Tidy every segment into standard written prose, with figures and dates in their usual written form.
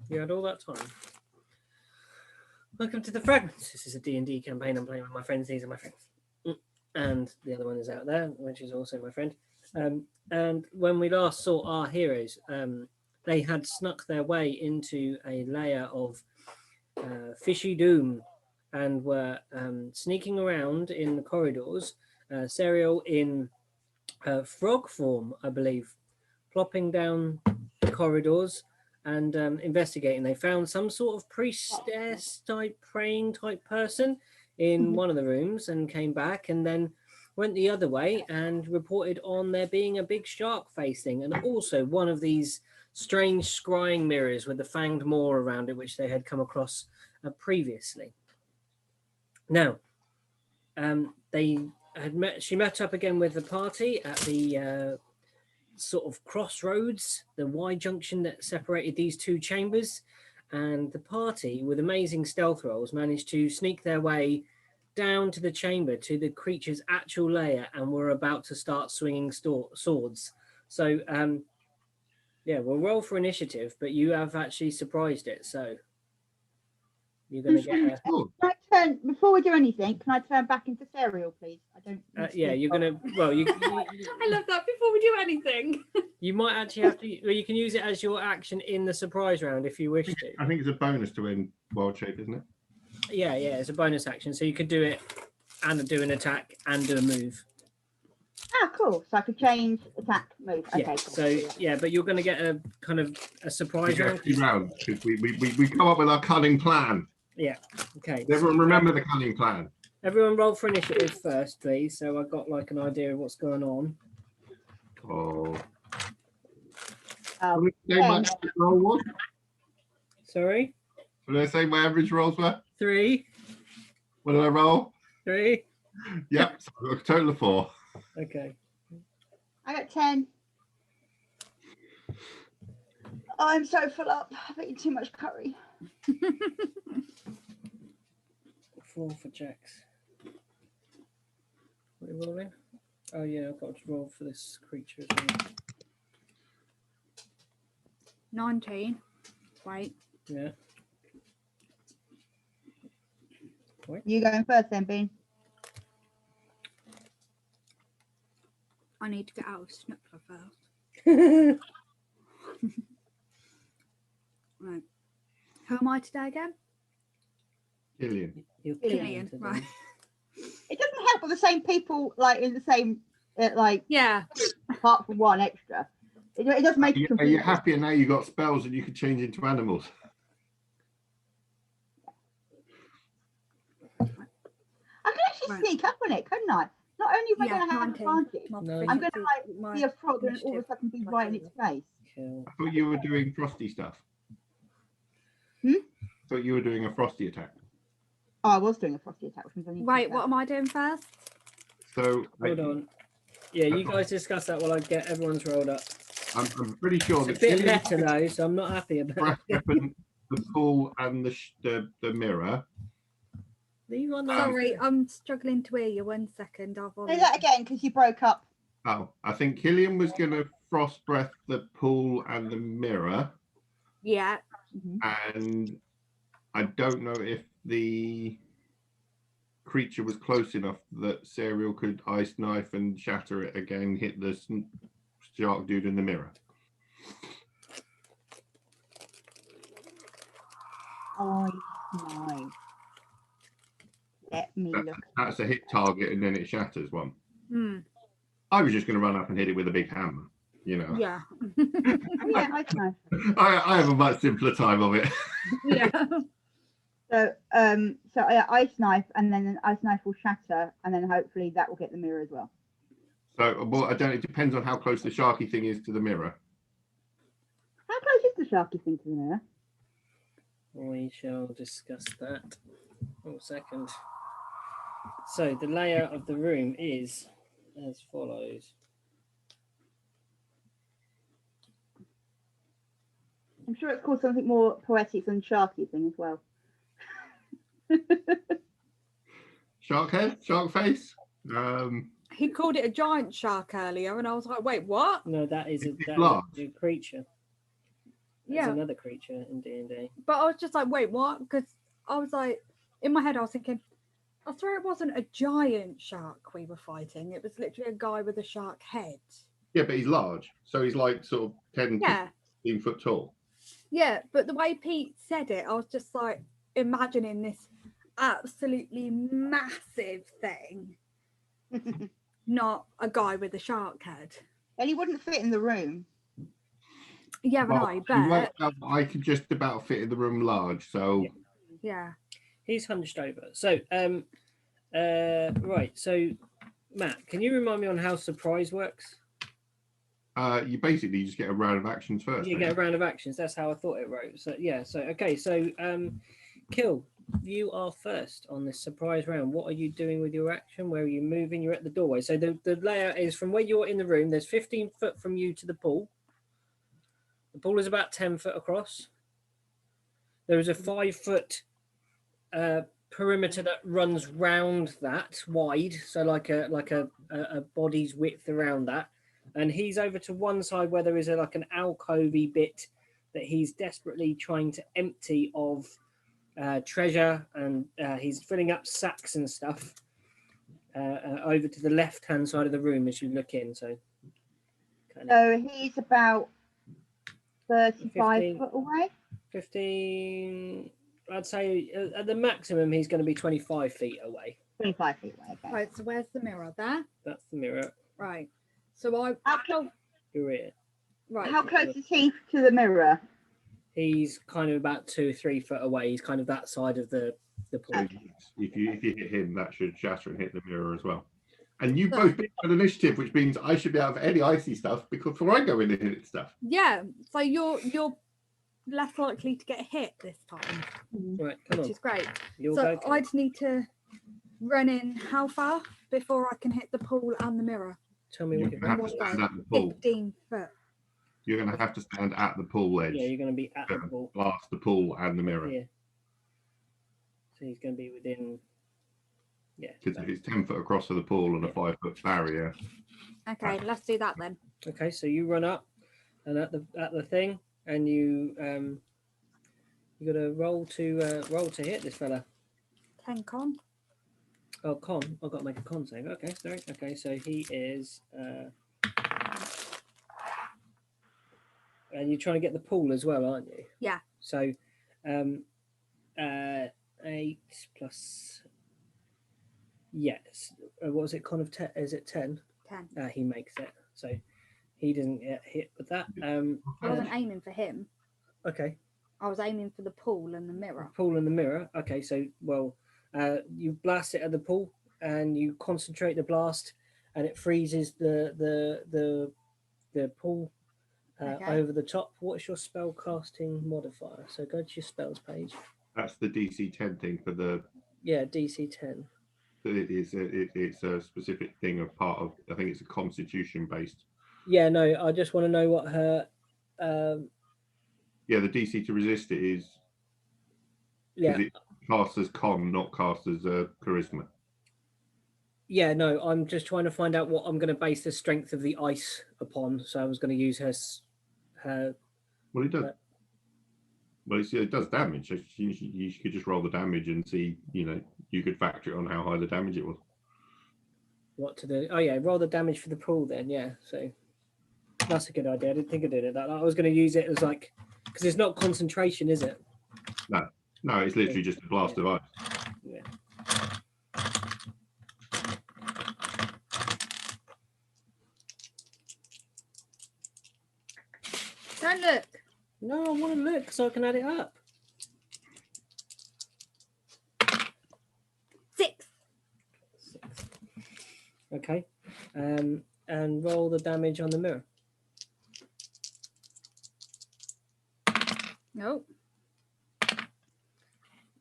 You had all that time. Welcome to the Fragments. This is a D&D campaign I'm playing with my friends. These are my friends. And the other one is out there, which is also my friend. And when we last saw our heroes, they had snuck their way into a layer of fishy doom and were sneaking around in the corridors. Serial in frog form, I believe, plopping down the corridors and investigating. They found some sort of priestess type, praying type person in one of the rooms and came back and then went the other way and reported on there being a big shark face thing and also one of these strange scrying mirrors with the fanged maw around it, which they had come across previously. Now, she met up again with the party at the sort of crossroads, the Y junction that separated these two chambers, and the party, with amazing stealth rolls, managed to sneak their way down to the chamber, to the creature's actual lair, and were about to start swinging swords. So, yeah, we'll roll for initiative, but you have actually surprised it, so you're going to get Can I turn, before we do anything, can I turn back into cereal, please? I don't... yeah, you're going to... Well, you I love that. Before we do anything. You might actually have to... Well, you can use it as your action in the surprise round if you wish to. I think it's a bonus to win wild shape, isn't it? Yeah, it's a bonus action. So you could do it and do an attack and do a move. Ah, cool. So I could change attack, move. Okay, yeah, cool. so, yeah, but you're going to get a kind of a surprise round. Because we come up with our cunning plan. Yeah, okay. Everyone remember the cunning plan. Everyone roll for initiative first, please. So I've got like an idea of what's going on. Oh. Yeah. Roll was? Sorry? What did I say my average rolls were? 3. What did I roll? 3. Yep, so I've got a total of 4. Okay. I got 10. Oh, I'm so full up. I've eaten too much curry. 4 for checks. What are you rolling? Oh yeah, I've got to roll for this creature as well. 19. Wait. Yeah. Wait. You going first then, Bean? I need to get out of Snookler first. Right. Who am I today again? Gillian. Gillian, right. It doesn't help with the same people, like in the same, Yeah. apart from one extra. It does make it Are confusing. you happier now you got spells and you can change into animals? I can actually sneak up on it, couldn't I? Not only am I going to have an advantage, No, I'm going to be a frog and all of a sudden be right in its face. Cool. I thought you were doing frosty stuff. Hmm? I thought you were doing a frosty attack. Oh, I was doing a frosty attack, which means I need to Wait, do what that. am I doing first? So Hold on. Yeah, you guys discuss that while I get everyone's rolled up. I'm pretty sure It's that a bit Gillian meta though, so I'm not happy about breath it. weapon, the pool and the mirror. Leave on that. Sorry, I'm struggling to hear you. 1 second. Say that again, because you broke up. Oh, I think Killian was going to frost breath the pool and the mirror, Yeah. and I don't know if the creature was close enough that Serial could ice knife and shatter it again, hit the shark dude in the mirror. Oh my. Let me look. That's a hit target, and then it shatters one. Hmm. I was just going to run up and hit it with a big hammer, you know. Yeah. Yeah, I know. I have a much simpler time of it. Yeah. So ice knife, and then an ice knife will shatter, and then hopefully that will get the mirror as well. So, well, I don't. It depends on how close the sharky thing is to the mirror. How close is the sharky thing to the mirror? We shall discuss that. 1 second. So the layout of the room is as follows. I'm sure it's called something more poetic than sharky thing as well. Shark head, shark face. He called it a giant shark earlier, and I was like, wait, what? No, that is It's a large. creature. Yeah. another creature in D&D. But I was just like, wait, what? Because I was like, in my head, I was thinking, I swear it wasn't a giant shark we were fighting. It was literally a guy with a shark head. Yeah, but he's large, so he's like sort of 10, Yeah. 15 foot tall. Yeah, but the way Pete said it, I was just like imagining this absolutely massive thing, not a guy with a shark head. Well, he wouldn't fit in the room. Yeah, but Well, I he bet. worked out that I could just about fit in the room large, so Yeah. He's hunched over. So, right. So, Matt, can you remind me on how surprise works? you basically just get a round of actions first. You don't get a you? round of actions. That's how I thought it wrote. So, yeah. So, okay. So, Kill, you are first on this surprise round. What are you doing with your action? Where are you moving? You're at the doorway. So, the layout is from where you're in the room, there's 15 foot from you to the pool. The pool is about 10 foot across. There is a 5 foot perimeter that runs round that wide, so like a body's width around that. And he's over to one side where there is like an alcovey bit that he's desperately trying to empty of treasure, and he's filling up sacks and stuff over to the left hand side of the room as you look in. So So he's about 35 15. foot away. 15, I'd say at the maximum he's going to be 25 feet away. 25 feet away. Okay. Right, so where's the mirror? There? That's the mirror. Right. So I You're here. right. How close is he to the He's kind of about 2-3 foot away. He's kind of that side of the pool. Okay. If you hit him, that should shatter and hit the mirror as well. And you So- both picked an initiative, which means I should be out of any icy stuff before I go in and hit stuff. Yeah. So you're less likely to get hit this time, Right, come which on. is great. You'll So go. I just need to run in how far before I can hit the pool and the mirror? Tell me You're what you're going to have to One stand go. at the pool. 15 foot. You're going to have to stand at the pool edge. Yeah, you're going to be at the to pool. blast the pool and the mirror. Yeah. So he's going to be within. Yeah. Because if it's 10 foot across of the pool and a Yeah. 5 foot barrier, Okay, let's do that then. Okay, so you run up and at the thing, and you got to roll to hit this fella. 10 con. Oh, con. I've got to make a con save. Okay, sorry. Okay, so he is. And you're trying to get the pool as well, aren't you? Yeah. So, 8 plus. Yes. What was it? Con of 10? Is it 10? 10. He makes it. So he doesn't get hit with that. I wasn't aiming for him. Okay. I was aiming for the pool and the mirror. Pool and the mirror. Okay, so you blast it at the pool and you concentrate the blast, and it freezes the pool Okay. over the top. What's your spell casting modifier? So go to your spells page. that's the DC 10 thing for the. Yeah, DC 10. It's a specific thing of part of. I think it's a constitution based. Yeah, no, I just want to know what her. Yeah, the DC to resist it is. Yeah, It's cast as con, not cast as charisma. yeah, no, I'm just trying to find out what I'm going to base the strength of the ice upon. So I was going to use her. Well, it does. Well, it does damage. So you could just roll the damage and see. You could factor it on how high the damage it was. What to do? Oh yeah, roll the damage for the pool then. Yeah, so that's a good idea. I didn't think I did it. That I was going to use it as like, because it's not concentration, is it? No, it's literally just a blast of ice. Yeah. Don't look. No, I want to look so I can add it up. 6. 6. Okay. And roll the damage on the mirror. Nope.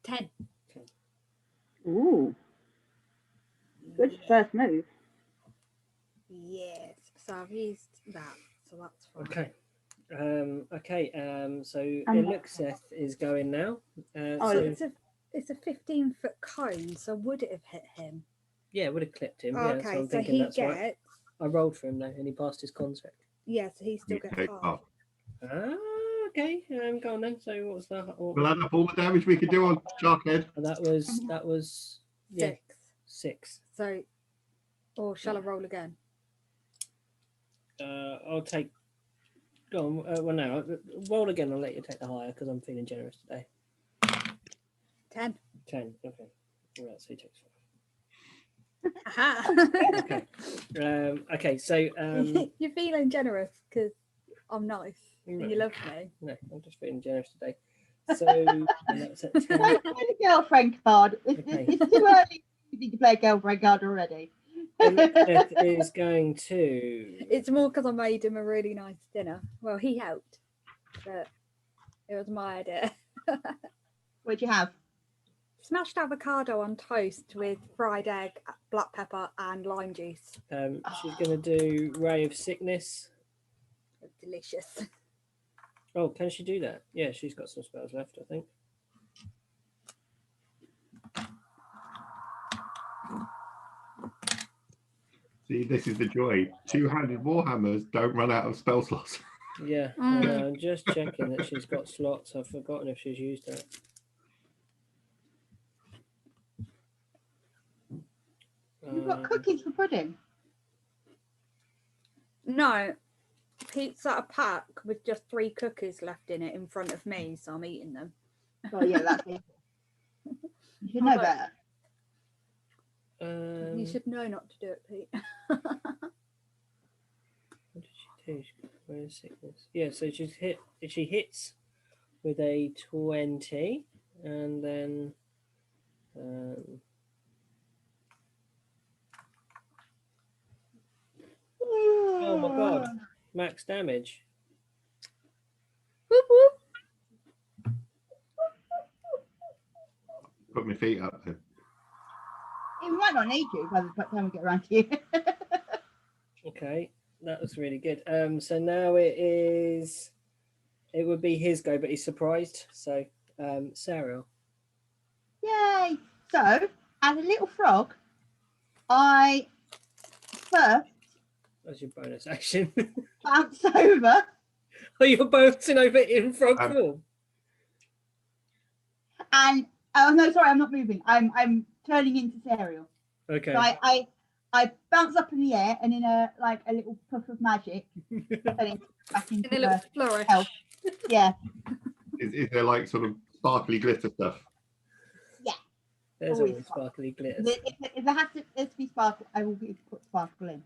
10. Ooh. Good first move. Yes. So I've used that. So that's fine. Okay. So Um, Elixeth is going now. Oh, So It's a 15-foot cone, so would it have hit him? yeah, it would have clipped him. Oh, Yeah, so okay, I'm so thinking he that's gets. right. I rolled for him though, and he passed his con check. Yeah, so he still You gets take half. half. Ah, Okay, go on then. So what's that? We'll add up all the damage we could do on Sharkhead. That was yeah, 6. 6. So, or shall I roll again? I'll take. Go on. Well, no, roll again. I'll let you take the higher because I'm feeling generous today. 10. 10. Okay. Right. So he takes 5. Aha. Okay. Okay. So You're feeling generous because I'm nice no, and you love me. no, I'm just feeling generous today. So and that's at 10. Play the girlfriend card. Okay. It's too early to play a girlfriend card already. It is going to. It's more because I made him a really nice dinner. Well, he helped, but it was my idea. What'd you have? Smashed avocado on toast with fried egg, black pepper, and lime juice. She's going to do Ray of Sickness. Delicious. Oh, can she do that? Yeah, she's got some spells left, I think. See, this is the joy. Two-handed Warhammers don't run out of spell slots. Yeah, I'm just checking that she's got slots. I've forgotten if she's used that. You've got cookies for pudding. No, Pete's at a pack with just 3 cookies left in it in front of me, so I'm eating them. Oh yeah, that's it. You should know better. You should know not to do it, Pete. What did she do? Where's Sickness? Yeah, so she hits with a 20, and then oh my god, max damage. Whoop whoop. Put my feet up then. It might not need you by the time we get around to you. Okay, that was really good. So now it would be his go, but he's surprised. So Sarah. Yay! So, as a little frog, I first That's your bonus action. bounce over Oh, you're bouncing over in frog form. and oh no, sorry, I'm not moving. I'm turning into cereal. Okay. So I bounce up in the air and in a little puff of magic, turning back into In a little flourish. health. Yeah. Is there like sort of sparkly glitter stuff? There's Always always sparkly glitters. If there has to be sparkle, I will put sparkle in.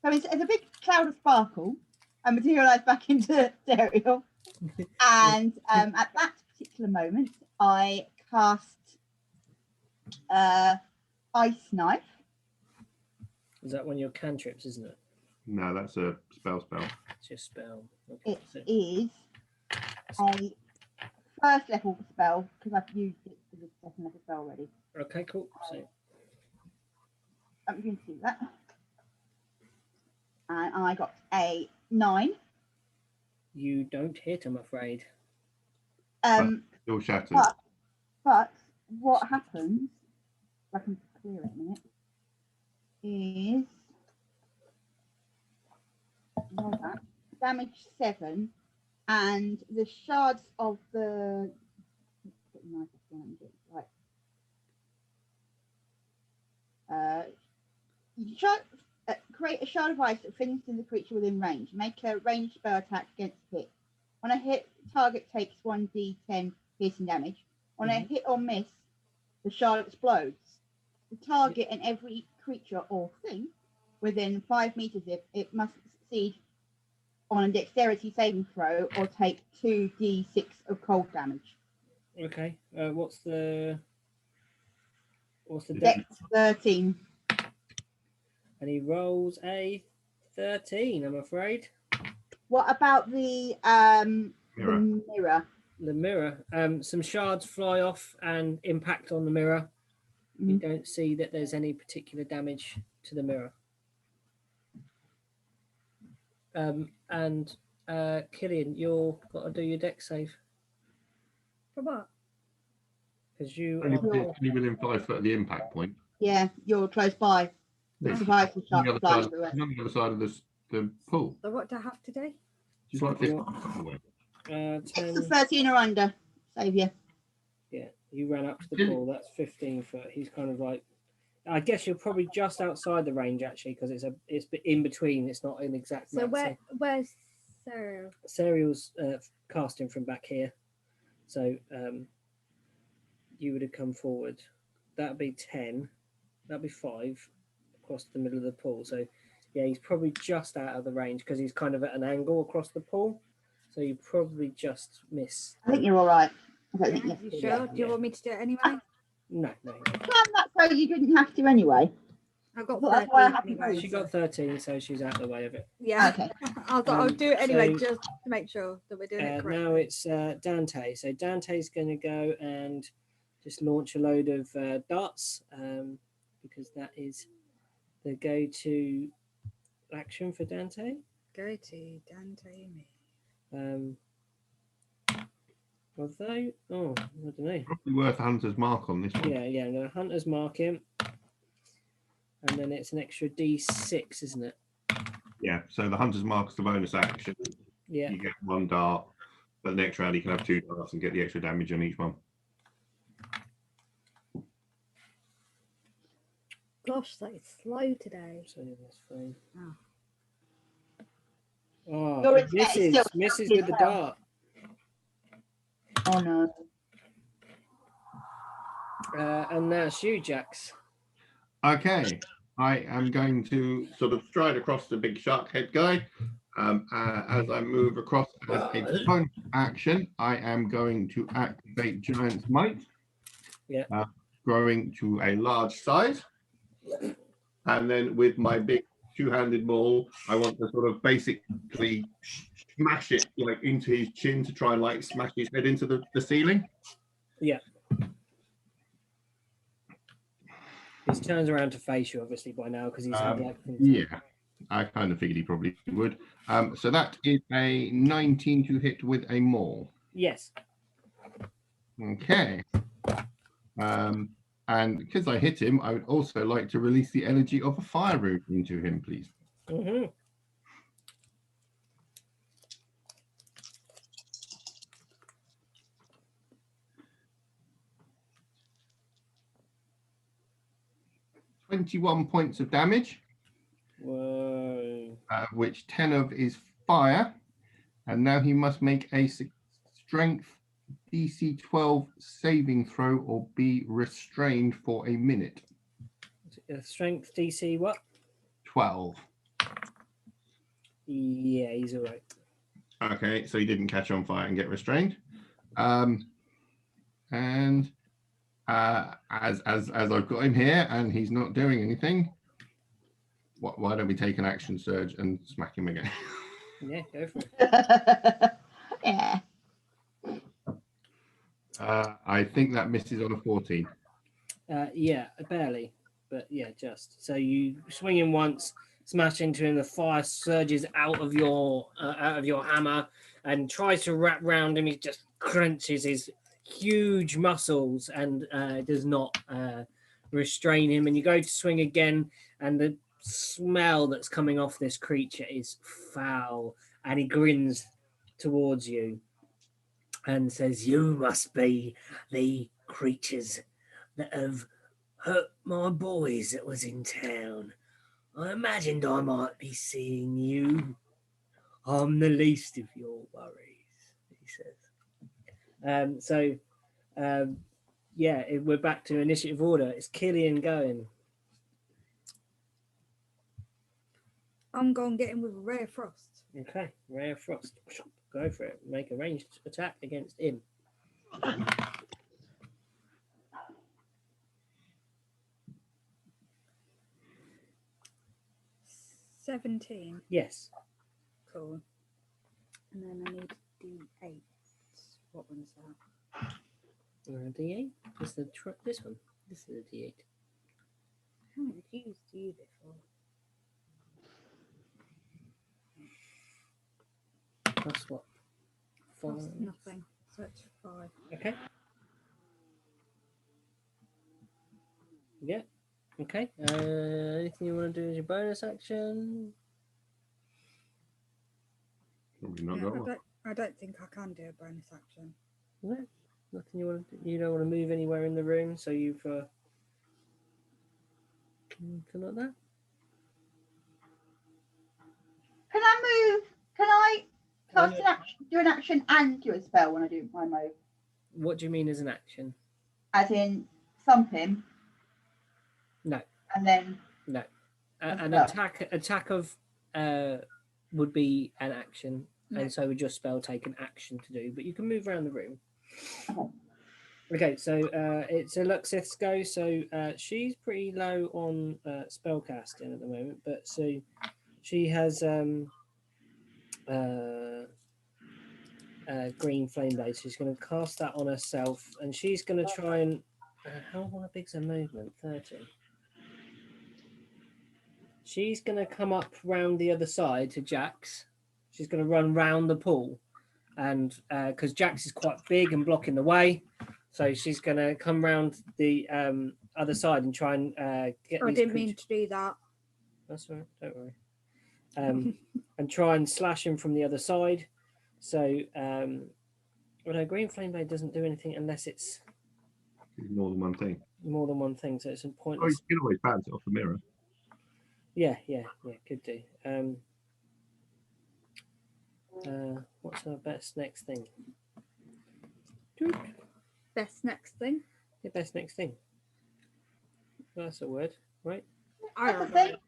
So it's a big cloud of sparkle. I materialise back into cereal, and at that particular moment, I cast Ice Knife. Is that one of your cantrips, isn't it? No, that's a spell. It's your spell. Okay. It So, is a first level spell because I've used it for the second level spell already. okay, cool. So I'm going to do that. And I got a 9. you don't hit, I'm afraid. Still shattered. But what happens, if I can clear it a minute, is roll that, damage 7, and the shards of the create a shard of ice that flings to the creature within range. Make a ranged spell attack against hit. On a hit, target takes 1d10 piercing damage. On a hit or miss, the shard explodes. The target and every creature or thing within 5 meters of it must succeed on a dexterity saving throw or take 2d6 of cold damage. Okay. What's the Dex 13. And he rolls a 13, I'm afraid. What about the mirror? The mirror. Some shards fly off and impact on the mirror. You don't see that there's any particular damage to the mirror. And Killian, you've got to do your dex save. For what? Because you Only within 5 foot of the impact point. Yeah, you're close by. It's Survive the on shark the other flying through it. side of the pool. So what do I have to do? She's like 50 foot away. It's the 10. 13 or under. Saviour. Yeah, you ran up to the pool. That's 15 foot. He's kind of like, I guess you're probably just outside the range actually, because it's in between. It's not an exact. So map, where's Sarah? Serial's casting from back here, so you would have come forward. That'd be 10. That'd be 5 across the middle of the pool. So yeah, he's probably just out of the range because he's kind of at an angle across the pool. So you probably just miss. I think you're all right. I don't think You you sure? Do you want me to do it anyway? No. planned that so you didn't have to anyway. I got Well, that's why I 13 haven't anyway. She got 13, so she's out of the way of it. Yeah. Okay. I thought I'll do it anyway, so, just to make sure that we're doing it correctly. now it's Dante. So Dante's going to go and just launch a load of darts because that is the go-to action for Dante. Go to Dante me. Although, I don't know. Probably worth Hunter's mark on this one. Yeah, no, Hunter's mark him. And then it's an extra D6, isn't it? Yeah, so the Hunter's mark is the bonus action. Yeah. You get 1 dart, but the next round you can have 2 darts and get the extra damage on each one. Gosh, that is slow today. So that's fine. Oh. Your Oh, internet is still misses stuck with the as well. dart. Oh no. And now it's you, Jax. Okay, I am going to sort of stride across the big shark head guy. As I move across as a bonus action, I am going to activate Giant's Might. Yeah. Growing to a large size. And then with my big two-handed maul, I want to sort of basically smash it like into his chin to try and like smash his head into the ceiling. Yeah. He's turned around to face you, obviously, by now, because he's had like... Yeah, I kind of figured he probably would. So that is a 19 to hit with a maul. Yes. Okay. And because I hit him, I would also like to release the energy of a fire rune into him, please. Mm-hmm. .21 points of damage. Whoa. Which 10 of is fire. And now he must make a strength DC 12 saving throw or be restrained for a minute. Strength DC what? 12. Yeah, he's all right. Okay, so he didn't catch on fire and get restrained. And as I've got him here and he's not doing anything, why don't we take an action surge and smack him again? Yeah, go for it. Yeah. I think that misses on a 14. Yeah, barely, but yeah, just. So you swing him once, smash into him. The fire surges out of your hammer and tries to wrap round him. He just crunches his huge muscles and does not restrain him. And you go to swing again, and the smell that's coming off this creature is foul. And he grins towards you and says, "You must be the creatures that have hurt my boys that was in town. I imagined I might be seeing you. I'm the least of your worries," he says. We're back to initiative order. It's Killian going. I'm going to get him with a ray of frost. Okay, Ray of Frost. Go for it. Make a ranged attack against him. 17. Yes. Cool. And then I need D8. What one's that? D8. This is this one. This is a D8. I haven't used you before. Plus what? Plus 5. nothing. So it's 5. Okay. Yeah. Okay. Anything you want to do as your bonus action? Probably not got one. I don't think I can do a bonus action. No, nothing you want to. You don't want to move anywhere in the room, so you've anything like that. Can I move? Can I Oh, cast no. an action, do an action and do a spell when I do my move? What do you mean as an action? As in thump him? No. And then No. An spell. attack of would be an action, No. and so would your spell take an action to do. But you can move around the room. Okay. Okay, so it's Luxith's go. So she's pretty low on spell casting at the moment, but so she has green flame blade. She's going to cast that on herself, and she's going to try and how big's her movement? 30. She's going to come up round the other side to Jax. She's going to run round the pool, and because Jax is quite big and blocking the way, so she's going to come round the other side and try and get. I these didn't mean creatures- to do that. That's all right. Don't worry. And try and slash him from the other side. So, well, no, green flame blade doesn't do anything unless it's More than one thing. more than one thing. So it's a Oh, you pointless. can always bounce it off the mirror. Yeah, could do. What's our best next thing? Best next thing. The best next thing. That's a word, right? Our thing. words.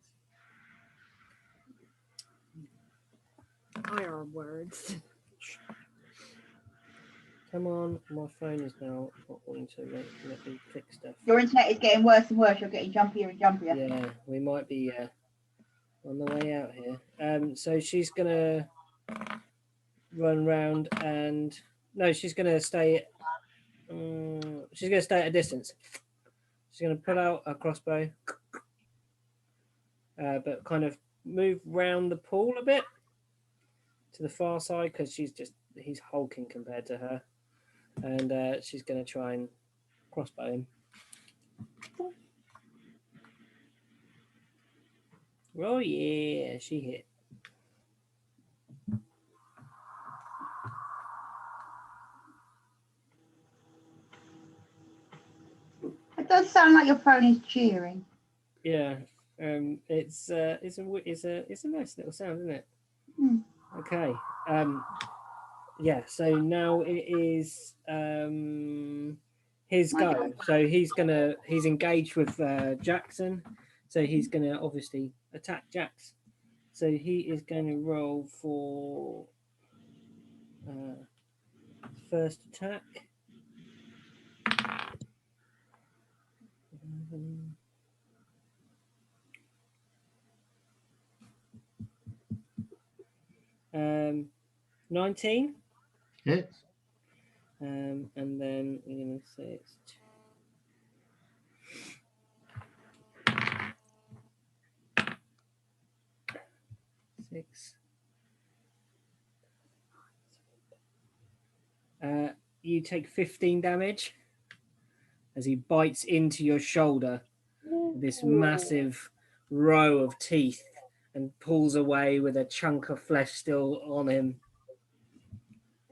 Our words. Come on, my phone is now not wanting to let me click stuff. Your internet is getting worse and worse. You're getting jumpier and jumpier. Yeah, we might be on the way out here. So she's gonna run round and no, she's gonna stay. She's gonna stay at a distance. She's gonna pull out a crossbow, but kind of move round the pool a bit to the far side because he's hulking compared to her, and she's gonna try and crossbow him. Oh yeah, she hit. It does sound like your phone is cheering. Yeah, it's a nice little sound, isn't it? Hmm. Okay. Yeah. So now it is his My go. go. So he's engaged with Jackson. So he's gonna obviously attack Jax. So he is going to roll for first attack. Um, 19. Hits. And then we're going to say it's 6. You take 15 damage as he bites into your shoulder with this massive row of teeth and pulls away with a chunk of flesh still on him.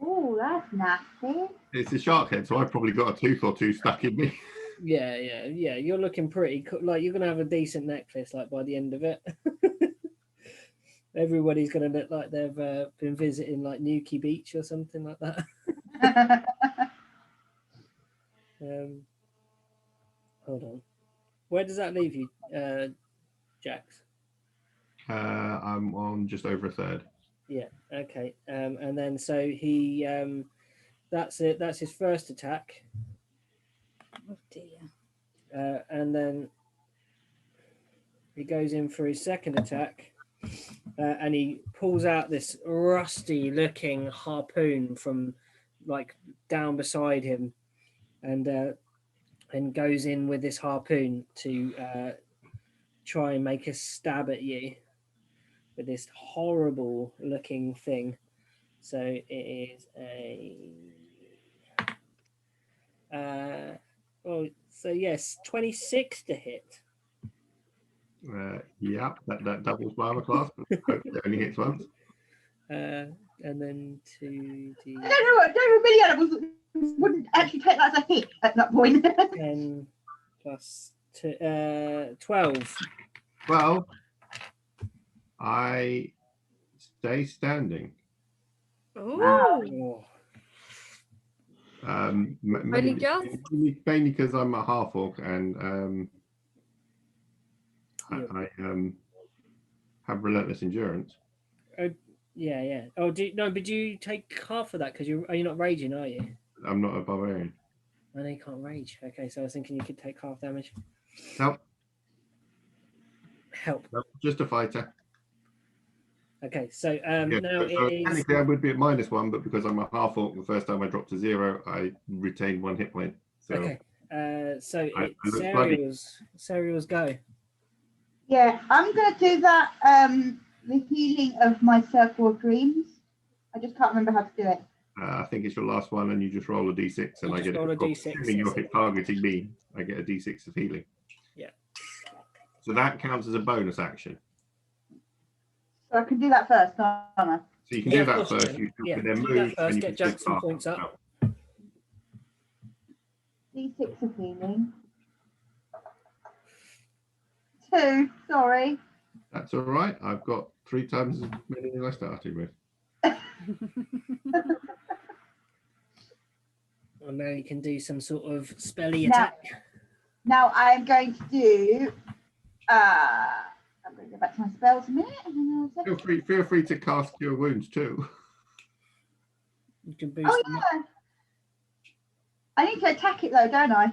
Oh, that's nasty. It's a shark head, so I've probably got a tooth or two stuck in me. Yeah. You're looking pretty like you're gonna have a decent necklace like by the end of it. Everybody's gonna look like they've been visiting like Newquay Beach or something like that. Hold on. Where does that leave you, Jax? I'm on just over a third. Yeah. Okay. And then so he that's it. That's his first attack. Oh dear. And then he goes in for his second attack, and he pulls out this rusty-looking harpoon from like down beside him, and goes in with this harpoon to try and make a stab at you with this horrible-looking thing. So it is a so yes, 26 to hit. Yeah, that doubles my armor class, but hopefully it only hits once. And then 2d I don't know. Don't know. Many animals wouldn't actually take that as a hit at that point. 10 plus 12. Well, I stay standing. Wow. Oh, Oh, Only just? mainly because I'm a half orc and Yeah. I have relentless endurance. yeah. Oh, but do you take half of that because are you not raging, are you? I'm not a barbarian. I know you can't rage. Okay, so I was thinking you could take half damage. Nope, Help. just a fighter. Okay, so Yeah, now so it is. technically I would be at -1, but because I'm a half orc, the first time I dropped to 0, I retained 1 hit point. So Okay, so I it's look bloody. Cereal's go. Yeah, I'm gonna do that. The healing of my circle of dreams. I just can't remember how to do it. I think it's your last one, and you just roll a d6, and You I just get roll it. a d6, Assuming you're yes. targeting me, I get a d6 of healing. Yeah. So that counts as a bonus action. So I can do that first, don't I? So you can Yeah, do of that course you first. can. You Yeah, can then do that move, first, and you get can take Jackson half points up. D6 of healing. 2. Sorry. That's all right. I've got 3 times as many as I started with. Well, now you can do some sort of spelly Now- attack. Now I'm going to do. I'm going to go back to my spells a minute. And then Feel free to cast Cure Wounds too. You can boost Oh them up. yeah. I need to attack it though, don't I?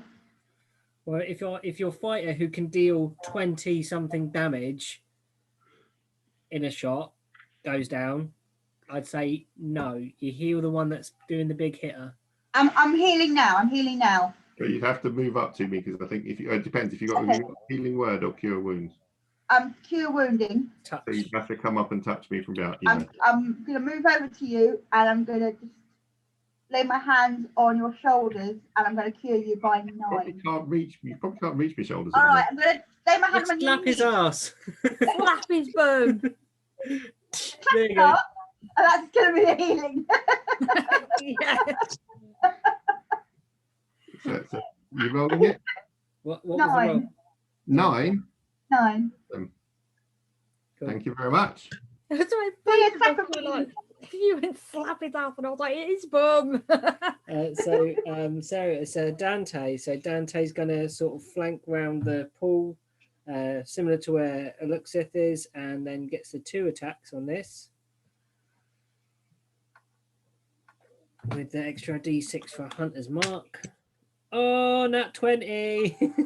Well, if your fighter who can deal 20 something damage in a shot goes down, I'd say no. You heal the one that's doing the big hitter. I'm healing now. I'm healing now. But you'd have to move up to me because I think it depends if you got Healing Word or Cure Wounds. Cure wounding. Touch. So you'd have to come up and touch me from behind. I'm going to move over to you and I'm going to just lay my hands on your shoulders and I'm going to cure you by 9. You probably can't reach my shoulders. All right, I'm going to lay my hands Let's on slap your his knees. ass. Slap his bum. There you go. And that's going to be the healing. Yeah. So you rolling it? What was the roll? 9. 9. Cool. Thank you very much. That's why Yeah, both of us were like, you went slap his ass, and I was like, it is bum. Sarah, it's Dante. So Dante's going to sort of flank round the pool, similar to where Eluxith is, and then gets the 2 attacks on this. With the extra d6 for Hunter's Mark. Oh, nat 20. Whoop,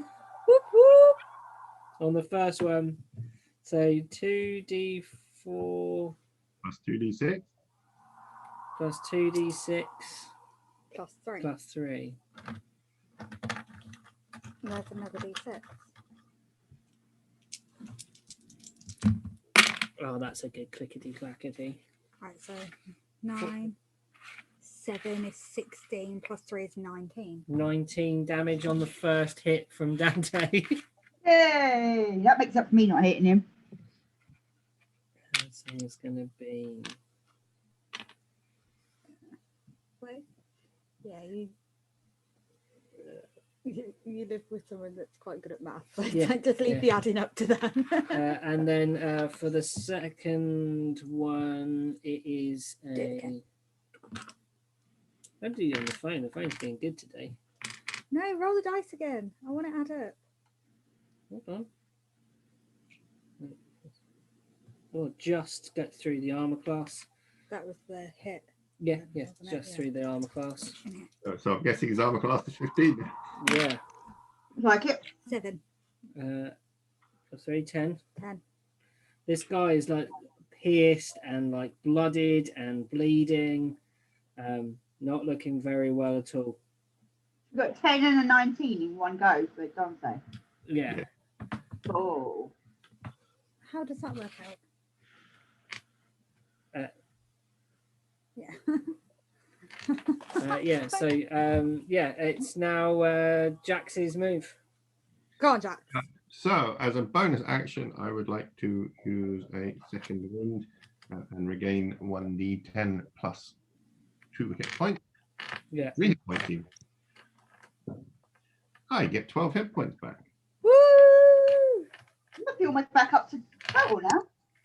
whoop. On the first one. So 2d4 Plus 2d6. plus 2d6 Plus 3. plus 3. There's another d6. Oh, that's a good clickety clackety. Right, so 9, 7 is 16, plus 3 is 19. 19 damage on the first hit from Dante. Yay! That makes up for me not hitting him. So it's going to be. Wait. Yeah, you live with someone that's quite good at math, so Yeah, don't just leave the adding up to them. And then for the second one, it is a. Dick. How do you do on the phone? The phone's being good today. No, roll the dice again. I want to add up. Hold on. Or just get through the armor class. That was the hit. Yeah, Wasn't it? just Yeah. through the armor class. So I'm guessing his armor class is 15. Yeah. Like it. 7, Plus 3, 10. 10. This guy is like pierced and like blooded and bleeding. Not looking very well at all. You've got 10 and a 19 in one go for Dante. Yeah. Oh. How does that work out? Yeah. So it's now Jax's move. Go on, Jack. So as a bonus action, I would like to use a second wind and regain 1d10 plus 2 hit points. Yeah. 3 hit points even. I get 12 hit points back. Woo! You must be almost back up to double now.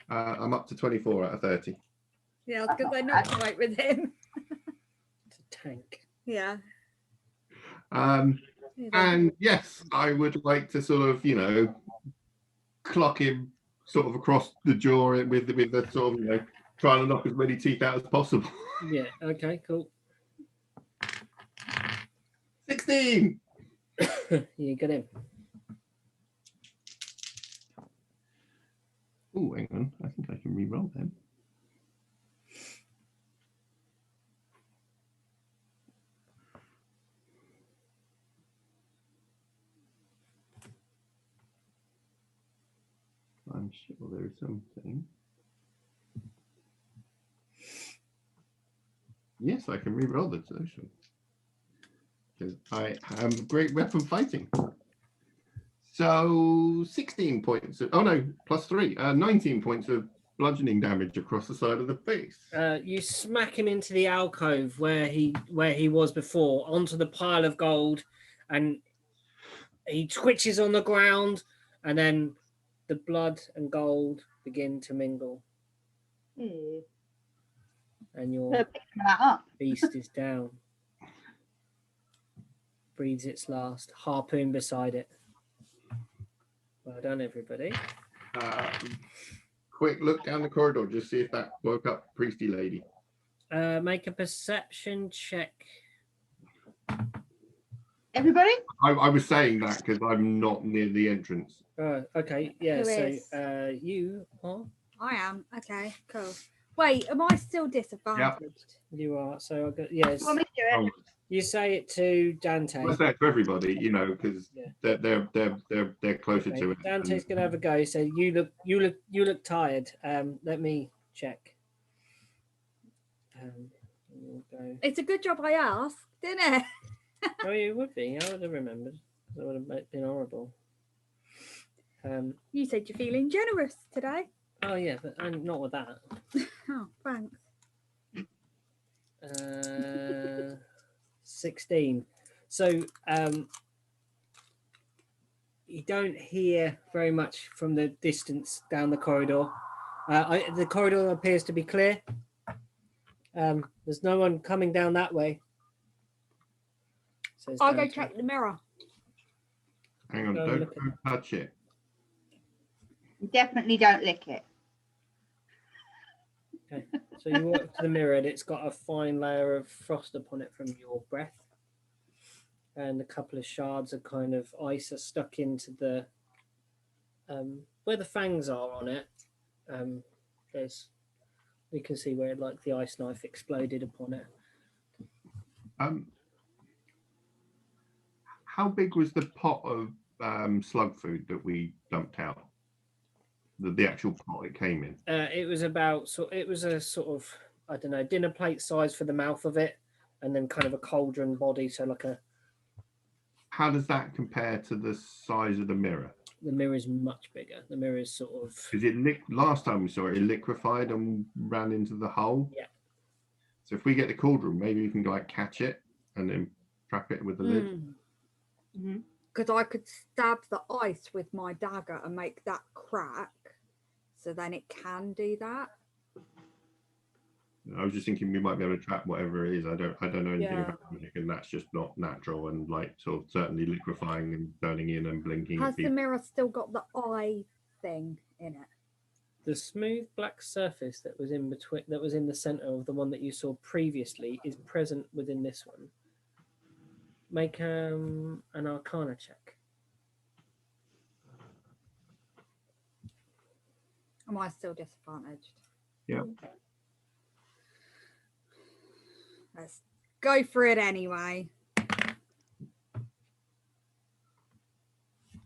I'm up to 24 out of 30. Yeah, because they're not quite with him. It's a tank. Yeah. And yes, I would like to sort of, clock him sort of across the jaw with the sort of, trying to knock as many teeth out as possible. Yeah. Okay. Cool. 16. You got him. Oh, hang on. I think I can re-roll them. I'm sure there is something. Yes, I can re-roll the solution. Because I have great weapon fighting. So 16 points. Oh no, plus 3. 19 points of bludgeoning damage across the side of the face. You smack him into the alcove where he was before, onto the pile of gold, and he twitches on the ground, and then the blood and gold begin to mingle, Yeah. and your Better pick that up. beast is down. Breathes its last, harpoon beside it. Well done, everybody. Quick look down the corridor, just see if that woke up Priesty lady. Make a perception check. Everybody? I was saying that because I'm not near the entrance. Okay, yeah. Who So is? you are. I am. Okay, cool. Wait, am I still disadvantaged? You are. So I got yes. You want me to do it? You say it to Dante. I say it to everybody, because Yeah. they're closer Okay, to it. Dante's gonna have a go. So you look tired. Let me check. We'll go. It's a good job I asked, didn't it? Oh, you would be. I would have remembered. That would have been horrible. You said you're feeling generous today. Oh yeah, but I'm not with that. Oh, thanks. 16. So you don't hear very much from the distance down the corridor. The corridor appears to be clear. There's no one coming down that way. Says I'll go Dante. check the mirror. Hang on, Go don't look touch it. Definitely don't lick it. Okay. So you walk to the mirror and it's got a fine layer of frost upon it from your breath. And a couple of shards of kind of ice are stuck into the where the fangs are on it. You can see where like the ice knife exploded upon it. How big was the pot of slug food that we dumped out? The actual pot it came in. It was a sort of, I don't know, dinner plate size for the mouth of it, and then kind of a cauldron body. So like a. How does that compare to the size of the mirror? The mirror is much bigger. The mirror is sort of. Because last time we saw it, it liquefied and ran into the hole. Yeah. So if we get the cauldron, maybe we can like catch it and then trap it with the lid. Because I could stab the ice with my dagger and make that crack, so then it can do that. I was just thinking we might be able to trap whatever it is. I don't know anything Yeah. about magic, and that's just not natural and like sort of certainly liquefying and turning in and blinking. Has the mirror still got the eye thing in it? The smooth black surface that was in the center of the one that you saw previously is present within this one. Make an Arcana check. Am I still disadvantaged? Yeah. Let's go for it anyway. Are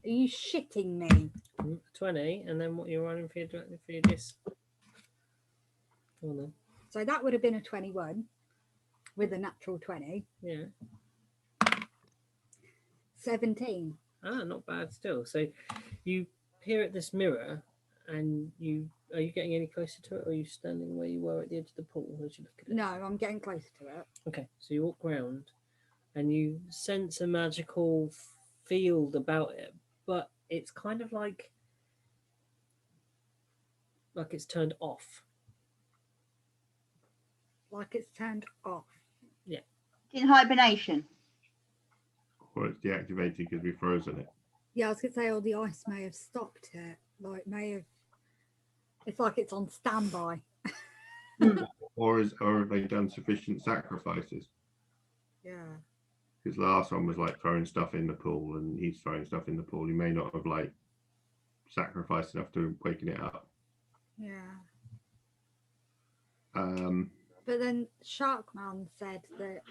you shitting me? 20, and then what you're running for your dis. Go on then. So that would have been a 21 with a natural 20. Yeah. 17. Not bad still. So you peer at this mirror and you Are you getting any closer to it, or are you standing where you were at the edge of the pool as you look at it? No, I'm getting closer to it. Okay, so you walk around, and you sense a magical field about it, but it's kind of like it's turned off. Like it's turned off. In hibernation. Or it's deactivated because we've frozen it. Yeah, I was gonna say, oh, the ice may have stopped it. Like, may have. It's like it's on standby. Or have they done sufficient sacrifices? Yeah. His last one was like throwing stuff in the pool, and he's throwing stuff in the pool. He may not have like sacrificed enough to waking it up. Yeah. But then Sharkman said that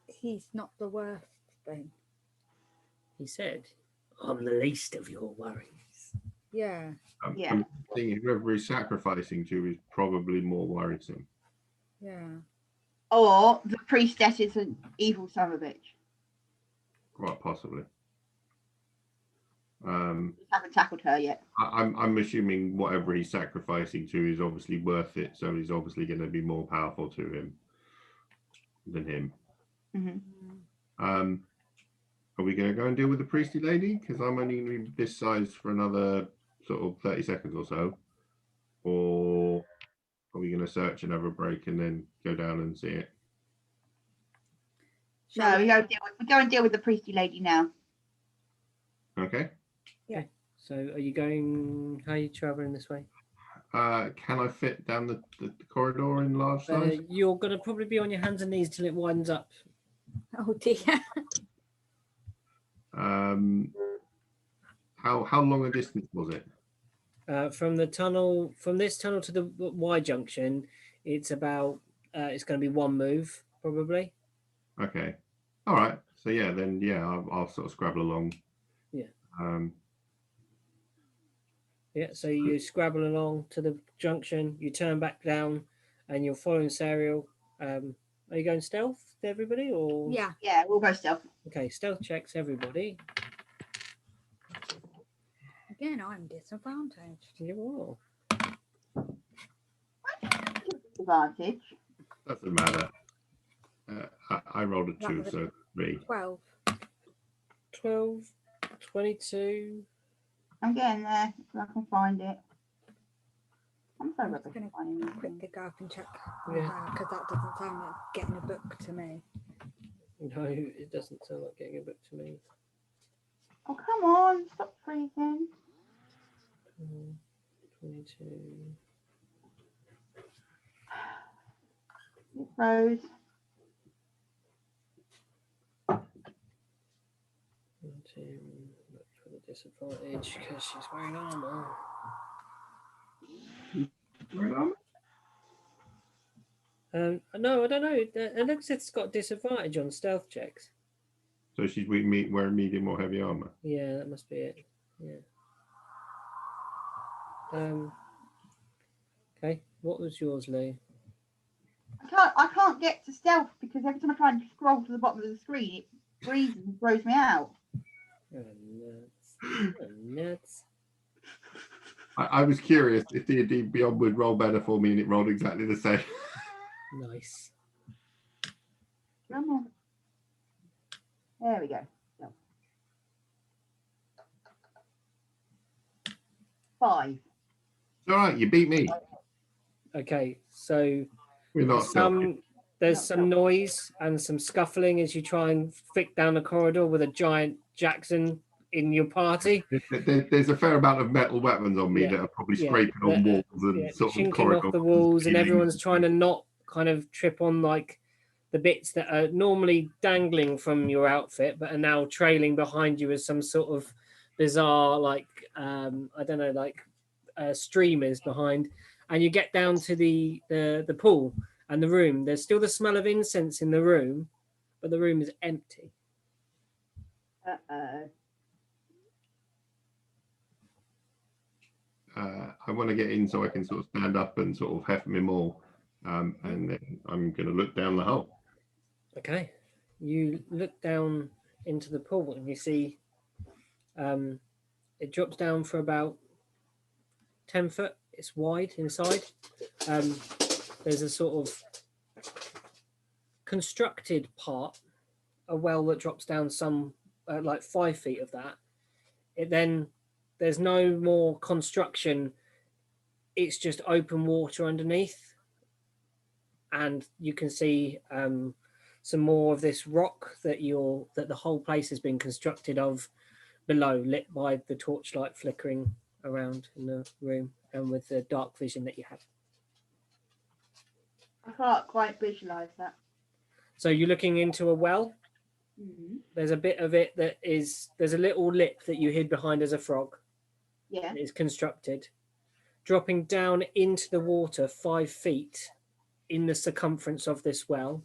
he's not the worst thing. He said, "I'm the least of your worries." Yeah. Yeah. I'm thinking whoever he's sacrificing to is probably more worrisome. Yeah. Or the priestess is an evil son of a bitch. Quite possibly. Haven't tackled her yet. I'm assuming whatever he's sacrificing to is obviously worth it, so he's obviously going to be more powerful to him than him. Mm-hmm. Are we going to go and deal with the priesty lady? Because I'm only going to be this size for another sort of 30 seconds or so. Or are we going to search and have a break and then go down and see it? No, we go and deal with the priesty lady now. Okay. Yeah. So are you going, how are you traveling this way? Can I fit down the corridor in large size? You're going to probably be on your hands and knees till it widens up. Oh dear. How long a distance was it? From this tunnel to the Y junction, it's about, it's going to be one move, probably. Okay. All right. So yeah, then yeah, I'll sort of scrabble along. Yeah. Yeah, so you scrabble along to the junction, you turn back down, and you're following Serial. Are you going stealth to everybody, or? Yeah. Yeah, we'll go stealth. Okay, stealth checks, everybody. Again, I'm disadvantaged. You are. Advantage. doesn't matter. I rolled a 2, so 3. 12. 12, 22. I'm getting there if I can find it. I'm so I'm rubbish just going at finding to anything. quickly go up and check Yeah. because that doesn't sound like getting a book to me. No, it doesn't sound like getting a book to me. Oh, come on. Stop freezing. 22. It froze. 19. Look for the disadvantage because she's wearing armor. No, I don't know. It looks like it's got disadvantage on stealth checks. So she's wearing medium or heavy armor. Yeah, that must be it. Yeah. Okay. What was yours, Lou? I can't get to stealth because every time I try and scroll to the bottom of the screen, it freezes and throws me out. Oh, nuts. Oh, nuts. I was curious if D&D Beyond would roll better for me, and it rolled exactly the same. Nice. Come on. There we go. Stealth. 5. It's all right, you beat me. Okay, so We're not stealthy. there's some noise and some scuffling as you try and flick down the corridor with a giant Jackson in your party. There's a fair amount of metal weapons on me Yeah. that are probably Yeah. scraping on walls and sort of chinking corridors. off the walls, and everyone's trying to not kind of trip on like the bits that are normally dangling from your outfit but are now trailing behind you as some sort of bizarre like I don't know, like streamers behind. And you get down to the pool and the room. There's still the smell of incense in the room, but the room is empty. Uh-oh. I want to get in so I can sort of stand up and sort of heft me more, and then I'm going to look down the hole. Okay, you look down into the pool and you see it drops down for about 10 foot It's wide inside. There's a sort of constructed part, a well that drops down some like 5 feet of that. There's no more construction. It's just open water underneath, and you can see some more of this rock that the whole place has been constructed of below, lit by the torchlight flickering around in the room and with the dark vision that you have. I can't quite visualize that. So you're looking into a well. Mm-hmm. There's a bit of it there's a little lip that you hid behind as a frog. Yeah. It's constructed. Dropping down into the water 5 feet in the circumference of this well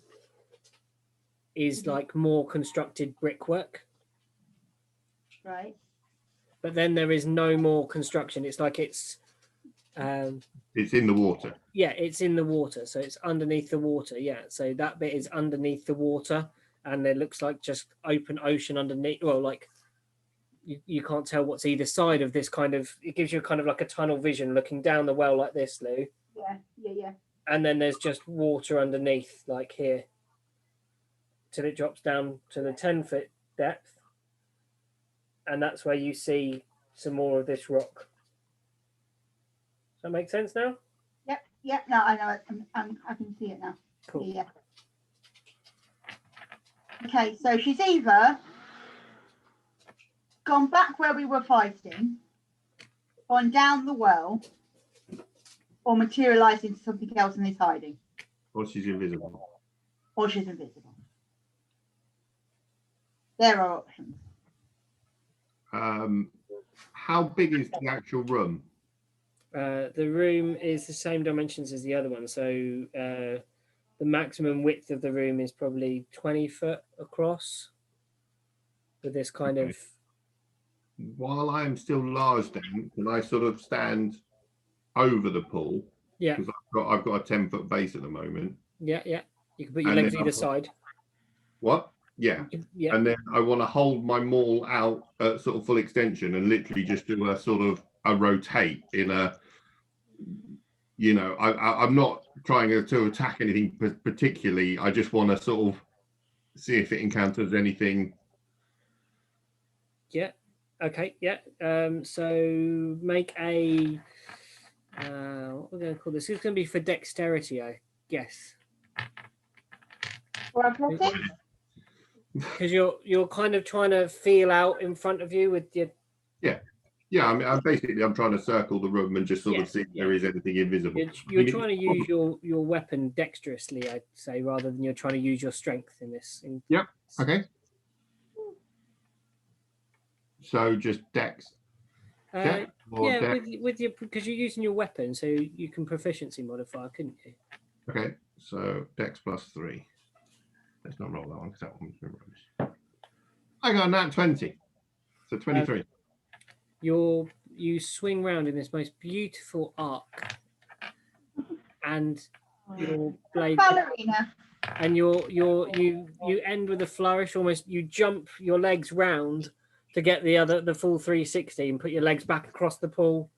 is like more constructed brickwork. Right. But then there is no more construction. It's like it's in the water. Yeah, it's in the water. So it's underneath the water. Yeah. So that bit is underneath the water, and it looks like just open ocean underneath. Well, like you can't tell what's either side of this kind of, it gives you kind of like a tunnel vision looking down the well like this, Lou. Yeah. And then there's just water underneath, like here, till it drops down to the 10-foot depth. And that's where you see some more of this rock. Does that make sense now? Yep. No, I know it. I can see it now. Cool. Yeah. Okay, so she's either gone back where we were fighting, gone down the well, or materialised into something else and is hiding. Or she's invisible. Or she's invisible. There are options. How big is the actual room? The room is the same dimensions as the other one. So the maximum width of the room is probably 20 foot across. With this kind of... While I am still large then, can I sort of stand over the pool? Yeah. Because I've got a 10-foot base at the moment. Yeah. You can put your legs either side. What? Yeah. Yeah. And then I want to hold my maul out at sort of full extension and literally just do a sort of a rotate in a, you know, I'm not trying to attack anything particularly. I just want to sort of see if it encounters anything. Yeah. Okay. Yeah. So make a what we're going to call this? It's going to be for dexterity, I guess. Or athletics? Because you're kind of trying to feel out in front of you with your... Yeah, I mean, I'm trying to circle the room and just sort of see if there is anything invisible. You're trying to use your weapon dexterously, I'd say, rather than you're trying to use your strength in this. Yep. Okay. So just dex. Yeah, with your, because you're using your weapon, so you can proficiency modify, couldn't you? Okay, so dex +3. Let's not roll that one because that one's been rubbish. I got a nat 20, so 23. You swing round in this most beautiful arc, and your blade, ballerina. and you end with a flourish. Almost, you jump your legs round to get the full 360 and put your legs back across the pool,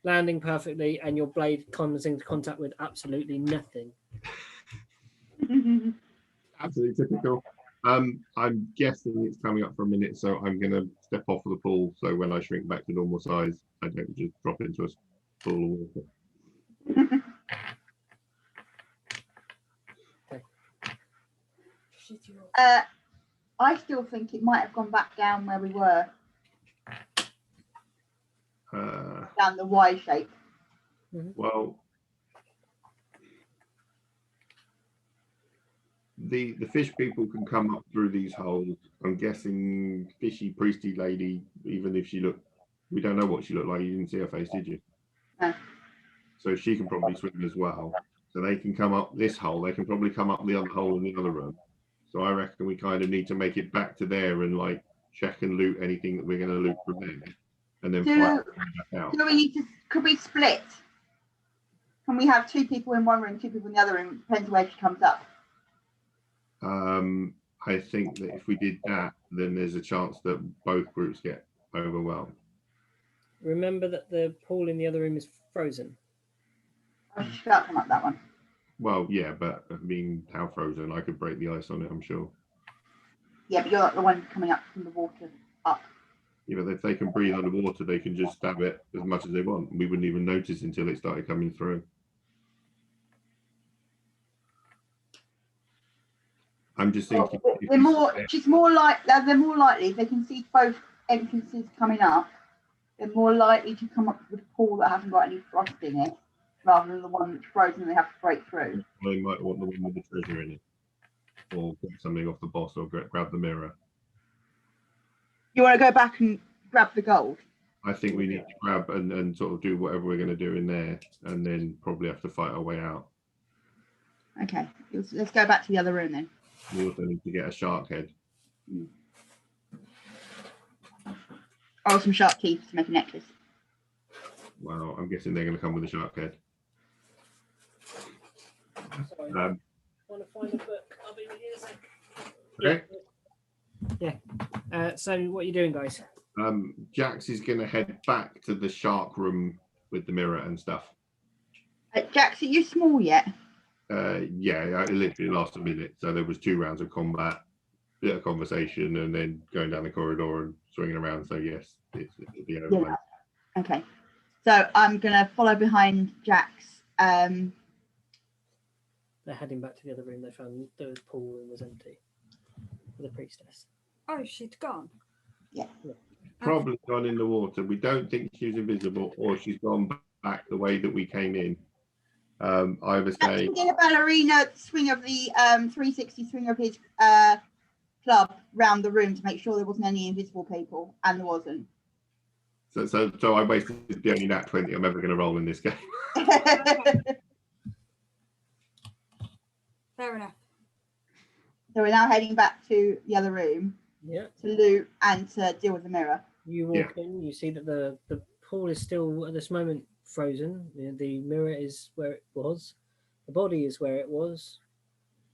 landing perfectly, and your blade comes into contact with absolutely nothing. Absolutely typical. I'm guessing it's coming up for a minute, so I'm going to step off of the pool. So when I shrink back to normal size, I don't just drop into a pool of water. I still think it might have gone back down where we were. Down the Y shape. Well, the fish people can come up through these holes. I'm guessing fishy priesty lady, even if she looked, we don't know what she looked like. You didn't see her face, did you? No. So she can probably swim as well. So they can come up this hole. They can probably come up the other hole in the other room. So I reckon we kind of need to make it back to there and like check and loot anything that we're going to loot from there, and then fight back out. Do we need to? Could we split? Can we have 2 people in one room, 2 people in the other room? Depends where she comes up. I think that if we did that, then there's a chance that both groups get overwhelmed. Remember that the pool in the other room is frozen. she can't come up that one. Well, yeah, but I mean, how frozen? I could break the ice on it, I'm sure. Yeah, but you're not the one coming up from the water up. Yeah, but if they can breathe underwater, they can just stab it as much as they want. We wouldn't even notice until it started coming through. I'm just thinking. They're more likely if they can see both entrances coming up. They're more likely to come up with a pool that hasn't got any frost in it, rather than the one that's frozen and they have to break through. They might want the one with the treasure in it, or get something off the boss, or grab the mirror. You want to go back and grab the gold? I think we need to grab and sort of do whatever we're going to do in there, and then probably have to fight our way out. Okay, let's go back to the other room then. We also need to get a shark head. Or some shark teeth to make a necklace. Well, I'm guessing they're going to come with a shark head. Sorry, I want to find a book. I'll be with you in a sec. Okay. Yeah. So what are you doing, guys? Jax is going to head back to the shark room with the mirror and stuff. Jax, are you small yet? Yeah, it literally lasted a minute. So there was 2 rounds of combat, bit of conversation, and then going down the corridor and swinging around. So yes, it'll be over. Yeah. Okay. So I'm going to follow behind Jax. They're heading back to the other room. They found the pool room was empty for the priestess. Oh, she'd gone. Yeah. Probably gone in the water. We don't think she's invisible, or she's gone back the way that we came in. I was saying. Did a ballerina swing of the 360 swing of his club round the room to make sure there wasn't any invisible people, and there wasn't. So I wasted the only nat 20 I'm ever going to roll in this game. Fair enough. So we're now heading back to the other room. Yeah. To loot and to deal with the mirror. You walk in, you see that the pool is still at this moment frozen. The mirror is where it was. The body is where it was.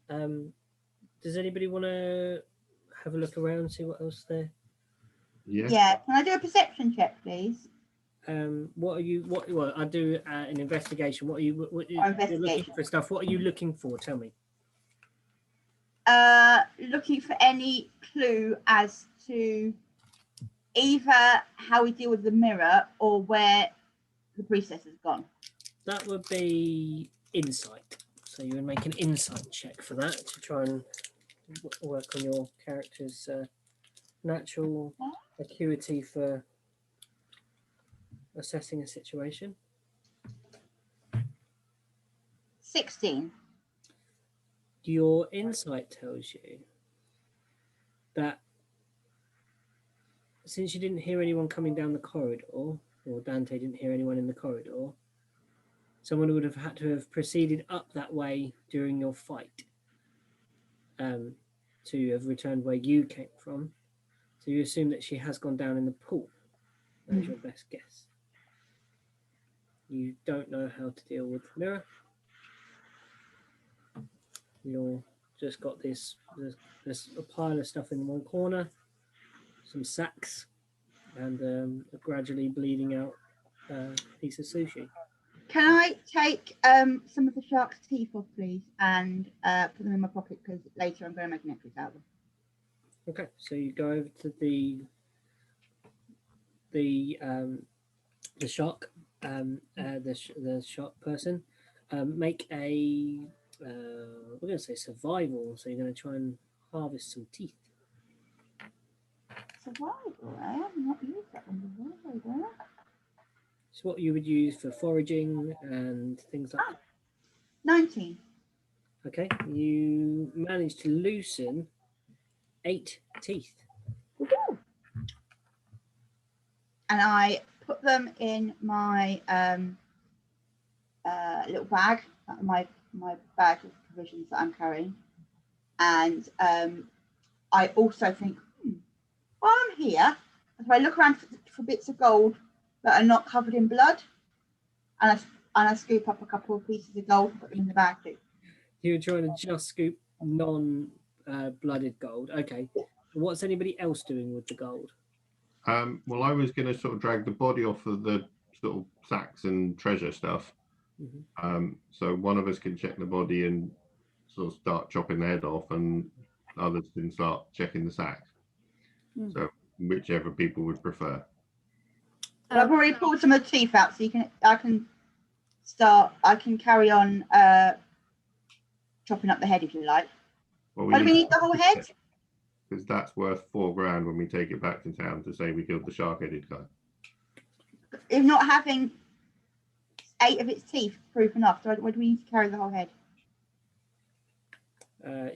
Does anybody want to have a look around, see what else there? Yeah. Can I do a perception check, please? What are you? Well, I do an investigation. What are you? Investigation. You're looking for stuff. What are you looking for? Tell me. Looking for any clue as to either how we deal with the mirror or where the priestess has gone. That would be insight. So you would make an insight check for that to try and work on your character's natural acuity for assessing a situation. 16. Your insight tells you that since you didn't hear anyone coming down the corridor, or Dante didn't hear anyone in the corridor, someone would have had to have proceeded up that way during your fight to have returned where you came from. So you assume that she has gone down in the pool. That is your best guess. You don't know how to deal with the mirror. You're just got this. There's a pile of stuff in one corner, some sacks, and a gradually bleeding out piece of sushi. Can I take some of the shark's teeth off, please, and put them in my pocket because later I'm going to make a necklace out of them. Okay, so you go over to the shark, the shark person. Make a we're going to say survival. So you're going to try and harvest some teeth. Survival? I have not used that one before. It's what you would use for foraging and things like that. 19. Okay, you managed to loosen 8 teeth. Woo-hoo. And I put them in my little bag, my bag of provisions that I'm carrying. And I also think, while I'm here, if I look around for bits of gold that are not covered in blood, and I scoop up a couple of pieces of gold and put them in the bag too. You're trying to just scoop non-blooded gold. Okay. What's anybody else doing with the gold? Well, I was going to sort of drag the body off of the sort of sacks and treasure stuff So one of us can check the body and sort of start chopping the head off, and others can start checking the sacks. So whichever people would prefer. I've already pulled some of the teeth out, so I can carry on chopping up the head if you like. Well, Do we need the whole head? Because that's worth $4,000 when we take it back to town to say we killed the shark-headed guy. If not having 8 of its teeth proof enough, so why do we need to carry the whole head?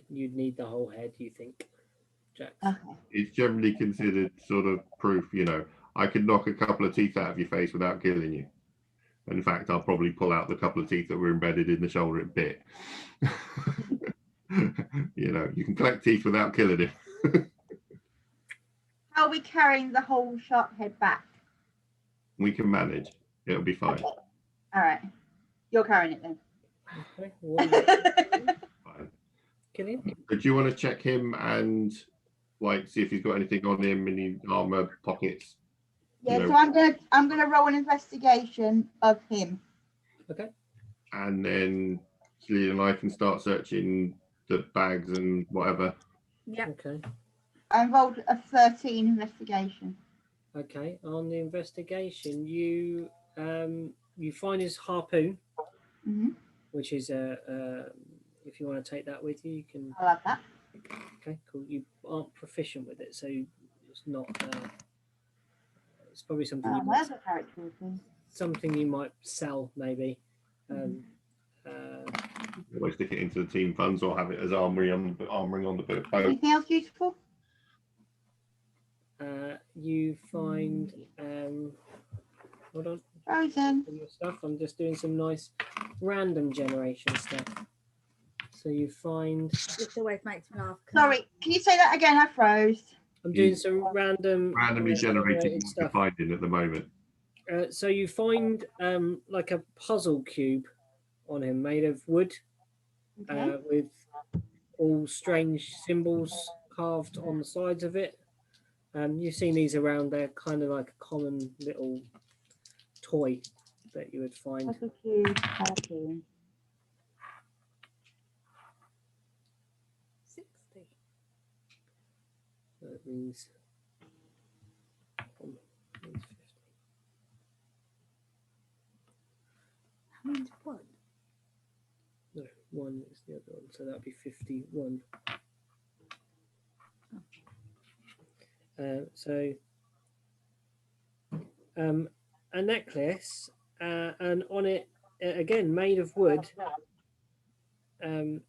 You'd need the whole head, you think, Jax? Okay. It's generally considered sort of proof, you know, I could knock a couple of teeth out of your face without killing you. In fact, I'll probably pull out the couple of teeth that were embedded in the shoulder bit. You know, you can collect teeth without killing him. How are we carrying the whole shark head back? We can manage. It'll be fine. Okay. All right. You're carrying it then. Okay. Fine. Kill him. But do you want to check him and like see if he's got anything on him, any armor, pockets? Yeah, You know. so I'm gonna roll an investigation of him. Okay. And then Celia and I can start searching the bags and whatever. Yeah. Okay. I rolled a 13 investigation. Okay. On the investigation, you find his harpoon, which is if you want to take that with you, you can. I love that. Okay, cool. You aren't proficient with it, so it's not. It's probably something you might, Where's the character with me? something you might sell, maybe. Always stick it into the team funds or have it as armoring on the boat. Anything else useful? You find. Hold on. Frozen. Your stuff. I'm just doing some nice random generation stuff. So you find. This always makes me laugh. Sorry, can you say that again? I froze. I'm doing some randomly generated what stuff. you're finding at the moment. So you find like a puzzle cube on him made of wood, with all strange symbols carved on the sides of it. You've seen these around. They're kind of like a common little toy that you would find. Puzzle cube, harpoon. 60. That means. How many's one? No, 1 is the other one, so that'd be 51. So a necklace, and on it again made of wood. And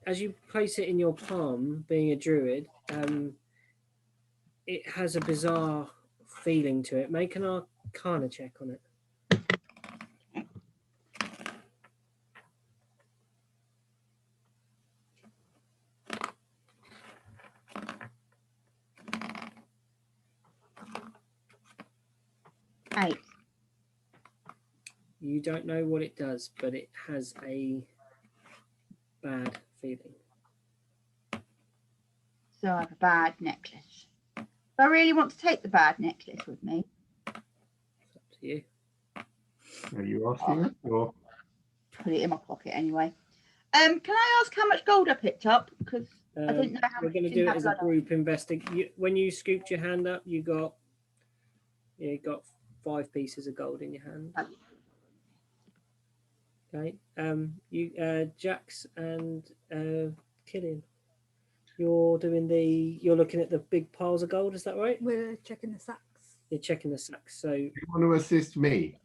as you place it in your palm, being a druid, it has a bizarre feeling to it. Make an Arcana check on it. Eight. You don't know what it does, but it has a bad feeling. So I have a bad necklace. Do I really want to take the bad necklace with me? It's up to you. Are you asking us? Or? Put it in my pocket anyway. Can I ask how much gold I picked up? Because I didn't know how We're much. going to do it as a group investigation. When you scooped your hand up, you got 5 pieces of gold in your hand. Okay. You Jax and Killian, you're looking at the big piles of gold. Is that right? We're checking the sacks. You're checking the sacks. So You want to assist me?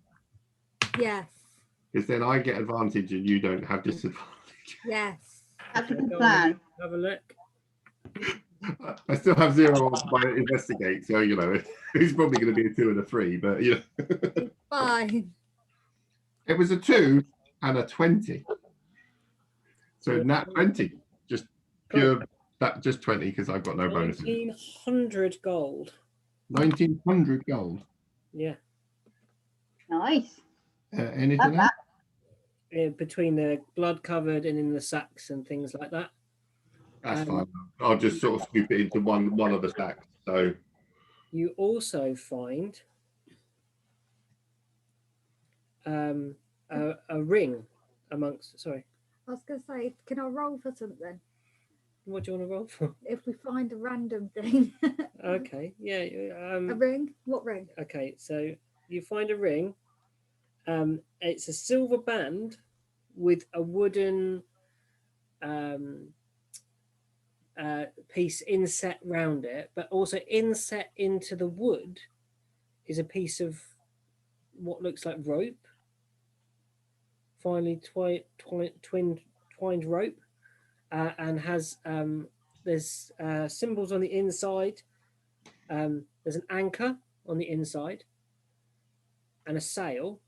Yes. Because then I get advantage and you don't have disadvantage. Yes. That's a good go on, plan. have a look. I still have 0 on my investigate, so you know it's probably going to be a 2 and a 3, but you know. Fine. It was a 2 and a 20. So nat 20, just pure that just 20 because I've got no bonus. 1,900 gold. 1,900 gold. Yeah. Nice. Anything else? Between the blood covered and in the sacks and things like that. That's fine. I'll just sort of scoop it into one of the stacks. So You also find a ring amongst. Sorry, I was going to say, can I roll for something? what do you want to roll for? If we find a random thing. Okay, yeah. A ring? What ring? Okay, so you find a ring. It's a silver band with a wooden piece inset round it, but also inset into the wood is a piece of what looks like rope, finely twined rope, and has there's symbols on the inside. There's an anchor on the inside and a sail,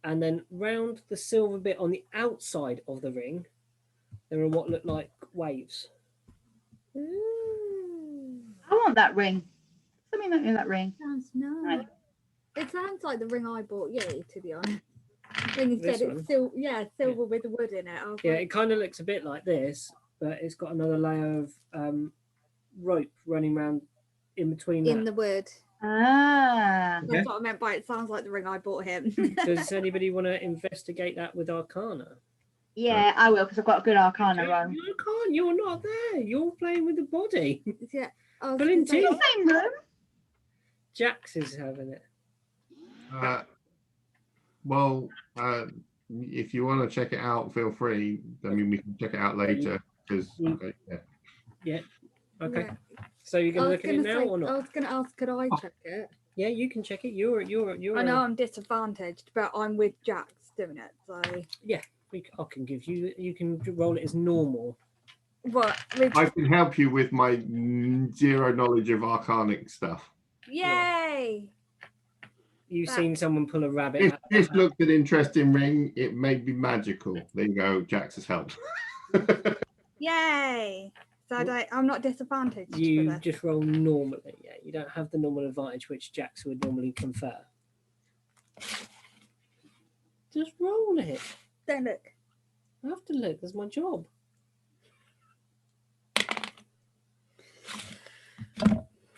and then round the silver bit on the outside of the ring, there are what look like waves. Ooh, I want that ring. Something make me that ring. sounds nice. It sounds like the ring I bought you, to be honest. When you This said one? it's silver with the wood in it. I was Yeah, like, it kind of looks a bit like this, but it's got another layer of rope running around in between in that. the wood. Ah. Okay. That's what I meant by it sounds like the ring I bought him. Does anybody want to investigate that with Arcana? Yeah, I will because I've got a good Arcana roll. You can't. You're not there. You're playing with the body. Yeah. I was Pulling gonna say, teeth. Same room. Jax is having it. Well, if you want to check it out, feel free. I mean, we can check it out later because Yeah. Okay. yeah. So you're I gonna was look at it gonna now say, or I not? was gonna ask, could I check it? Yeah, you can check it. You're. I know I'm disadvantaged, but I'm with Jax doing it, so I can give you. You can roll it as normal. what? With, I can help you with my zero knowledge of arcanic stuff. yay! You've That- seen someone pull a rabbit. If out of this a hat. looked an interesting ring, it may be magical. There you go. Jax has helped. Yay! So I'm not disadvantaged for You this. just roll normally. Yeah, you don't have the normal advantage which Jax would normally confer. Just roll it. Don't look. I have to look. That's my job.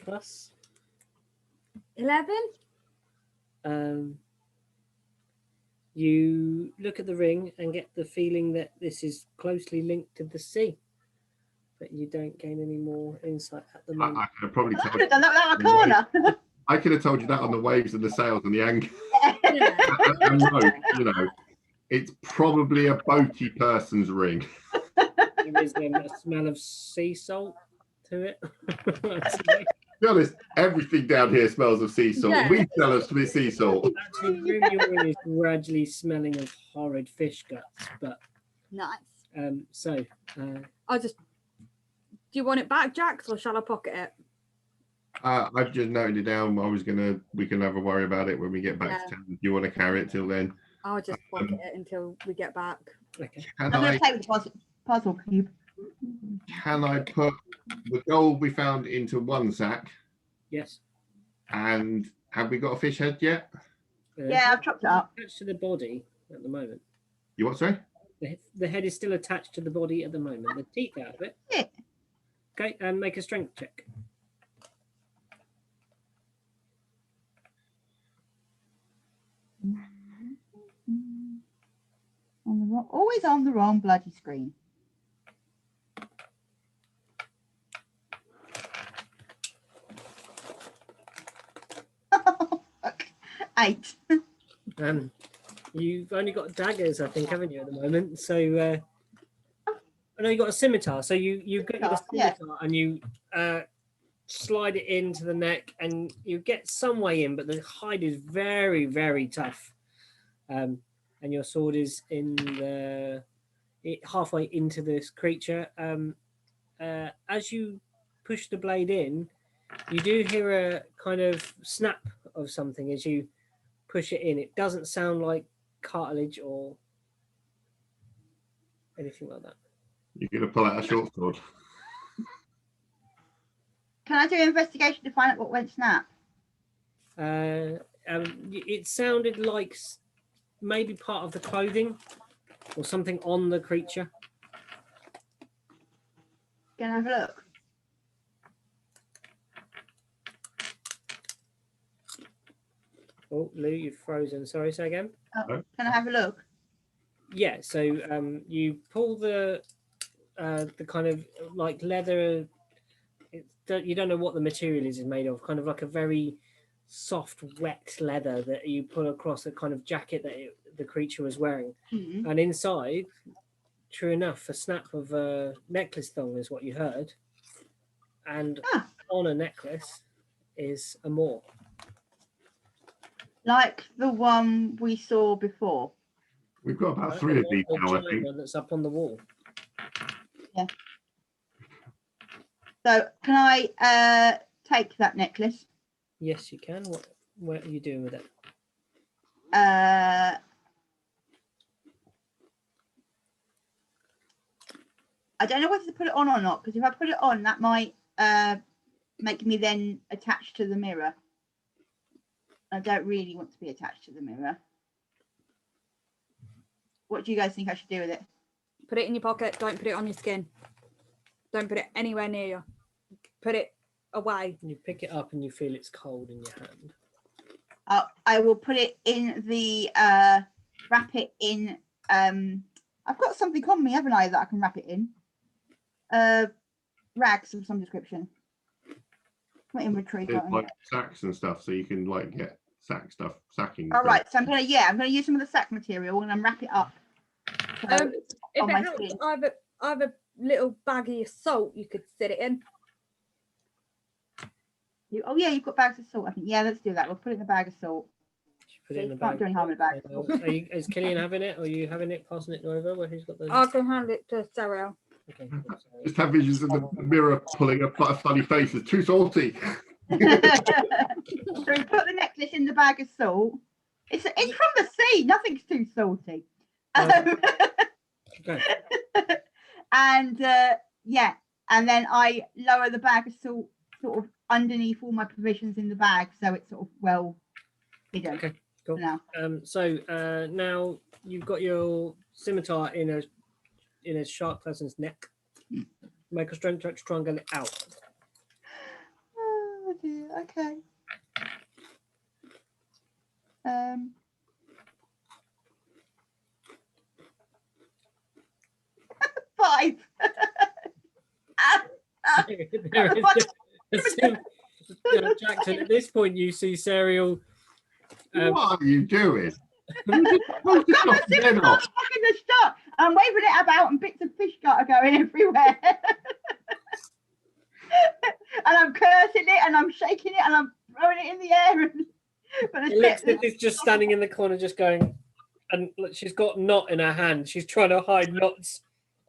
Plus, 11? you look at the ring and get the feeling that this is closely linked to the sea, but you don't gain any more insight at the moment. I could have probably I told could you. have done that with Arcana. I could have told you that on the waves and the sails and the anchor. Yeah. And rope, you know, it's probably a boaty person's ring. There is a smell of sea salt to it. To be honest, everything down here smells of sea salt. Yeah. We smell of sea salt. Actually, the room you're in is gradually smelling of horrid fish guts. But Nice. I'll Do you want it back, Jax, or shall I pocket it? I've just noted it down. We can have a worry about it when we get back Yeah. to town. Do you want to carry it till then? I'll just pocket it until we get back. okay. I'm going to take the puzzle cube. Can I put the gold we found into one sack? Yes. And have we got a fish head yet? Yeah, I've chopped it up. Attached to the body at the moment. You what, sorry? The head is still attached to the body at the moment. The teeth out of it. Yeah. Okay, and make a strength check. Always on the wrong bloody screen. Fuck. 8. You've only got daggers, I think, haven't you, at the moment? So, I know you got a scimitar. So you get the Yeah. scimitar and you slide it into the neck, and you get some way in, but the hide is very, very tough. And your sword is halfway into this creature. As you push the blade in, you do hear a kind of snap of something as you push it in. It doesn't sound like cartilage or anything like that. You're going to pull out a short sword. Can I do an investigation to find out what went snap? It sounded like maybe part of the clothing or something on the creature. Can I have a look? Oh, Lou, you've frozen. Sorry, say again. Oh, can I have a look? Yeah. So you pull the kind of like leather. You don't know what the material is made of. Kind of like a very soft, wet leather that you pull across a kind of jacket that the creature was wearing, Mm. and inside, true enough, a snap of a necklace thong is what you heard, and Ah, on a necklace is a more. like the one we saw before. We've got about Right, 3 of the these one- the now, I giant think. one that's up on the wall. So can I take that necklace? Yes, you can. What are you doing with it? I don't know whether to put it on or not, because if I put it on, that might make me then attached to the mirror. I don't really want to be attached to the mirror. What do you guys think I should do with it? Put it in your pocket. Don't put it on your skin. Don't put it anywhere near you. Put it away. You pick it up and you feel it's cold in your hand. I will put it in the wrap it in. I've got something on me, haven't I, that I can wrap it in? Rags of some description. My inventory. There's like sacks and stuff, so you can like get sacking. All right, so I'm gonna use some of the sack material and I'm wrap it up. So If on it my helps, skin. I have a little baggie of salt you could sit it in. Oh yeah, you've got bags of salt. I think let's do that. We'll put it in the bag of salt. Put it in the Can't bag. do any harm in a bag. Is Killian having it? Or are you having it? Passing it over? Where who's got the? I can hand it to Sarah. Okay. Just have visions of the mirror pulling a funny face. It's too salty. So we put the necklace in the bag of salt. It's from the sea. Nothing's too salty. Okay. And and then I lower the bag of salt sort of underneath all my provisions in the bag, so it's sort of well hidden. Okay. Cool. For now. So now you've got your scimitar in a shark person's neck. Make a strength check to try and get it out. Oh dear. Okay. 5. Jackson, at this point, you see Serial. What are you doing? I'm in the shot. I'm waving it about, and bits of fish are going everywhere. And I'm cursing it, and I'm shaking it, and I'm throwing it in the air. Elixir is just standing in the corner, just going, and she's got Knot in her hand. She's trying to hide Knot's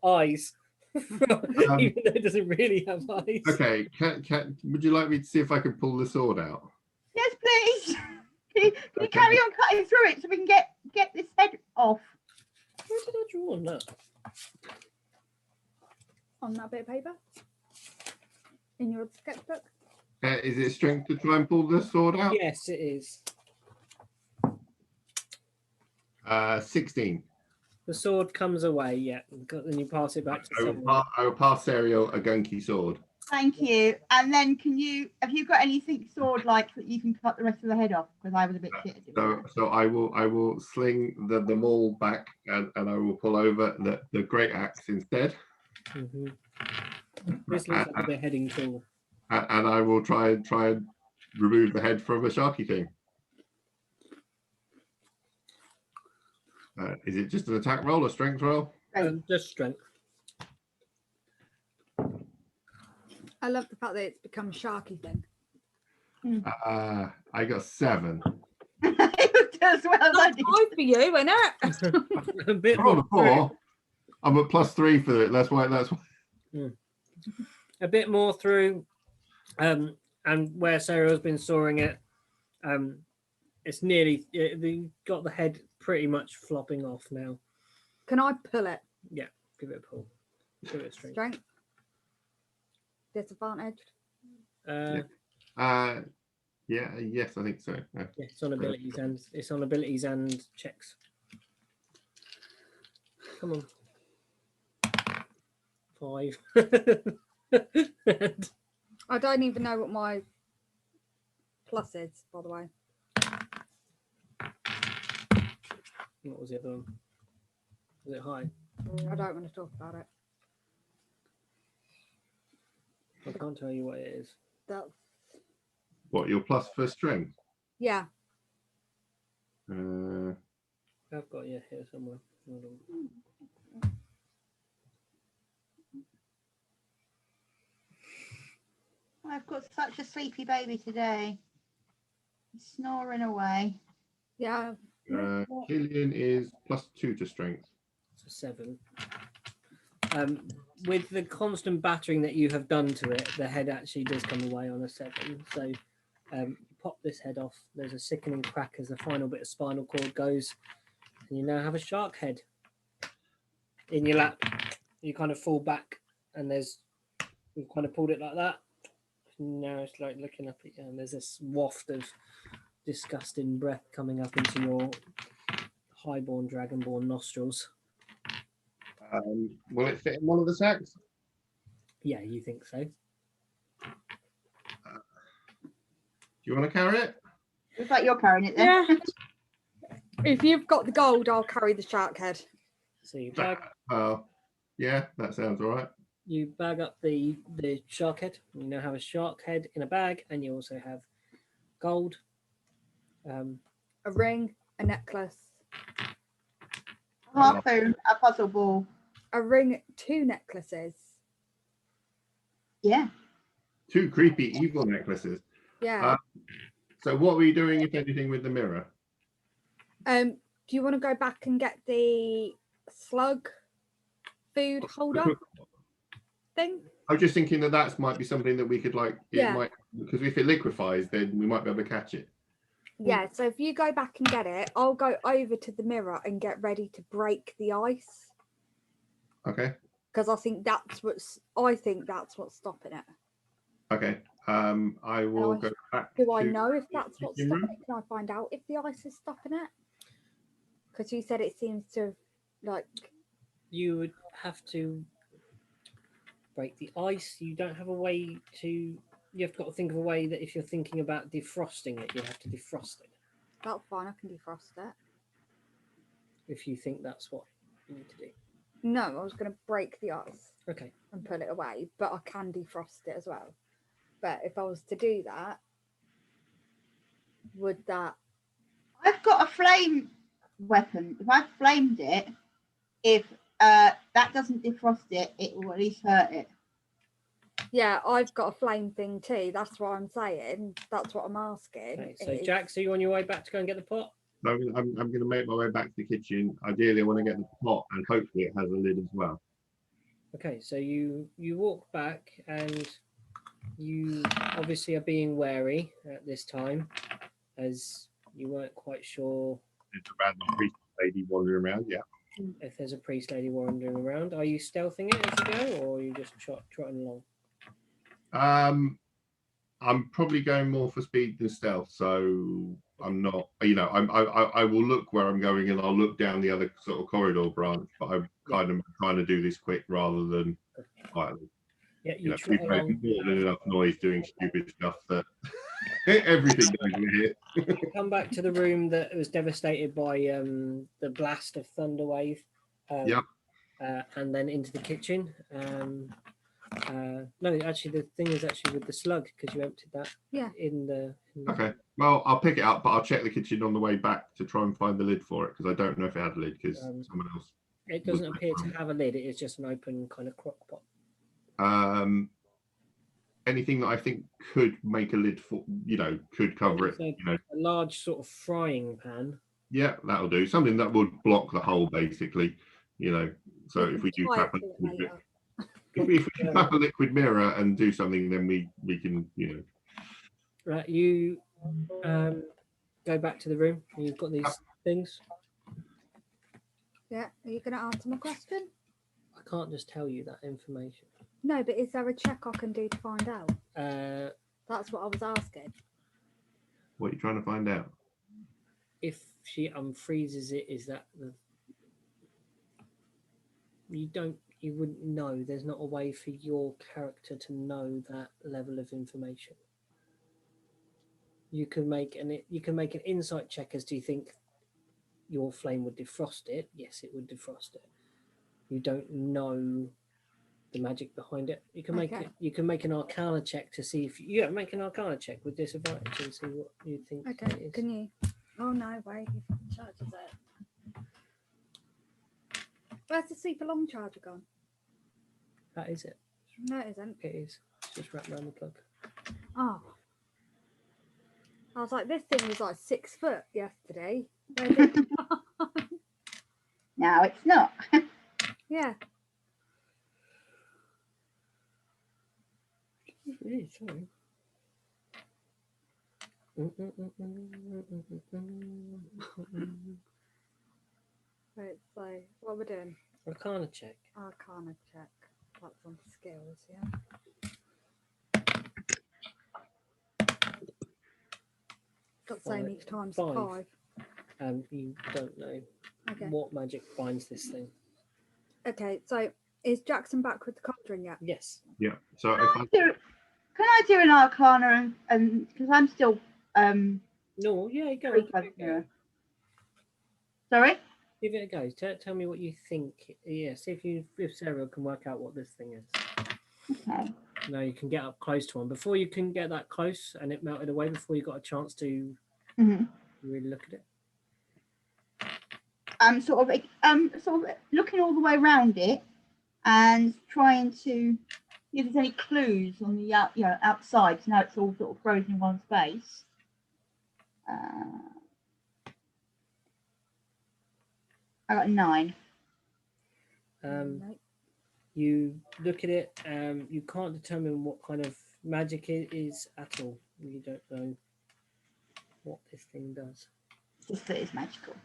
eyes, even though it doesn't really have eyes. Okay, would you like me to see if I can pull the sword out? Yes, please. Can you carry on cutting through it so we can get this head off? Where did I draw on that? On that bit of paper? In your sketchbook? Is it strength to try and pull the sword out? Yes, it is. 16. The sword comes away, yeah, and you pass it back to someone. I will pass Serial a gunky sword. Thank you. And then have you got anything sword like that you can cut the rest of the head off? Because I was a bit shit at doing that. So I will sling the maul back and I will pull over the great axe instead. Mm-hmm. This looks like a beheading tool. And I will try and remove the head from a sharky thing. Is it just an attack roll or strength roll? Just strength. I love the fact that it's become a sharky thing. I got 7. As well as I That's did. high for you, isn't it? A bit I rolled a more. 4. I'm at +3 for it. That's why. A bit more through, and where Sarah has been sawing it, it's nearly got the head pretty much flopping off now. Can I pull it? Yeah, give it a pull. Give it a strength. Strength? Disadvantaged? Yes, I think so. Yeah, it's on abilities and checks. Come on. 5. I don't even know what my plus is, by the way. What was the other one? Was it high? I don't want to talk about it. I can't tell you what it is. That's What, your plus for strength? yeah. I've got you here somewhere. Hold on. I've got such a sleepy baby today. He's snoring away. Yeah. Killian is +2 to strength. So 7. With the constant battering that you have done to it, the head actually does come away on a 7. So you pop this head off. There's a sickening crack as the final bit of spinal cord goes, and you now have a shark head in your lap. You kind of fall back, and we've kind of pulled it like that. Now it's like looking up at you, and there's this waft of disgusting breath coming up into your highborn, dragonborn nostrils. Will it fit in one of the sacks? Yeah, you think so? Do you want to carry it? Looks like you're carrying it then. Yeah. If you've got the gold, I'll carry the shark head. So you bag, Yeah, that sounds all right. you bag up the shark head. You now have a shark head in a bag, and you also have gold. A ring, a necklace, A harpoon, a puzzle ball. a ring, 2 necklaces. Yeah. 2 creepy evil necklaces. Yeah. So what were you doing, if anything, with the mirror? Do you want to go back and get the slug food holder thing? I was just thinking that might be something that we could Yeah. because if it liquefies, then we might be able to catch it. Yeah, so if you go back and get it, I'll go over to the mirror and get ready to break the ice. Okay. Because I think that's what's stopping it. Okay. I will go back. Do I to know if that's what's the stopping room. it? Can I find out if the ice is stopping it? Because you said it seems to You would have to break the ice. You don't have a way to. You've got to think of a way that if you're thinking about defrosting it, you have to defrost it. that's fine, I can defrost it. If you think that's what you need to do. No, I was going to break the ice Okay. and put it away, but I can defrost it as well. But if I was to do that, would that... I've got a flame weapon. If I flamed it, if that doesn't defrost it, it will at least hurt it. Yeah, I've got a flame thing too. That's what I'm saying. That's what I'm asking. Okay. So Jack, so you on your way back to go and get the pot? So I'm going to make my way back to the kitchen. Ideally, I want to get the pot, and hopefully it has a lid as well. Okay. So you walk back, and you obviously are being wary at this time, as you weren't quite sure There's a random priest lady wandering around. Yeah. if there's a priest lady wandering around. Are you stealthing it as you go, or are you just trotting along? I'm probably going more for speed than stealth, so I'm not. I will look where I'm going, and I'll look down the other sort of corridor branch. But I'm kind of trying to do this quick rather than quietly. Yeah, You trot we've made along. more than enough noise doing stupid stuff that everything goes in here. You come back to the room that was devastated by the blast of Thunderwave. Yep. And then into the kitchen. No, actually, the thing is actually with the slug, because you emptied that. Yeah. In the. Okay. Well, I'll pick it up, but I'll check the kitchen on the way back to try and find the lid for it, because I don't know if it had a lid, because someone else. It doesn't appear to have a lid. It is just an open kind of crock pot. Anything that I think could make a lid for, could cover it. A large sort of frying pan. Yeah, that'll do. Something that would block the hole, basically. So if we do tap if we tap a liquid mirror and do something, then we can, Right, you go back to the room. You've got these things. Yeah, are you going to answer my question? I can't just tell you that information. No, but is there a check I can do to find out? That's what I was asking. What are you trying to find out? If she unfreezes it, is that the... You wouldn't know. There's not a way for your character to know that level of information. You can make an insight check as to you think your flame would defrost it. Yes, it would defrost it. You don't know the magic behind it. You can make Okay. it. You can make an Arcana check to see if you make an Arcana check with disadvantage and see what you think. it Okay, is. can you? Oh no, wait, you charges it. Where's the super long charger gone? That is it. No, it isn't. It is. It's just wrapped around the plug. Oh. I was like, this thing was like 6 foot yesterday. Where did Now it's not. yeah. Really sorry. Right, so what we're doing? Arcana check. Arcana check. That's on skills, yeah. Got the same each time, so 5. You don't know Okay. what magic binds this thing. Okay, so is Jackson back with the cauldron yet? Yes. Yeah. So if I Can I do an Arcana and because I'm still No. Yeah. Go. Free Give it a card go. mirror. Sorry? Give it a go. Tell me what you think. Yeah. See if Sarah can work out what this thing is. Okay. No, you can get up close to one. Before you can get that close and it melted away, before you got a chance to hmm really look at it. I'm sort of looking all the way around it and trying to see if there's any clues on the outside. So now it's all sort of frozen in one space. I got 9. Nope. You look at it. You can't determine what kind of magic it is at all. You don't know what this thing does. Just that it's magical.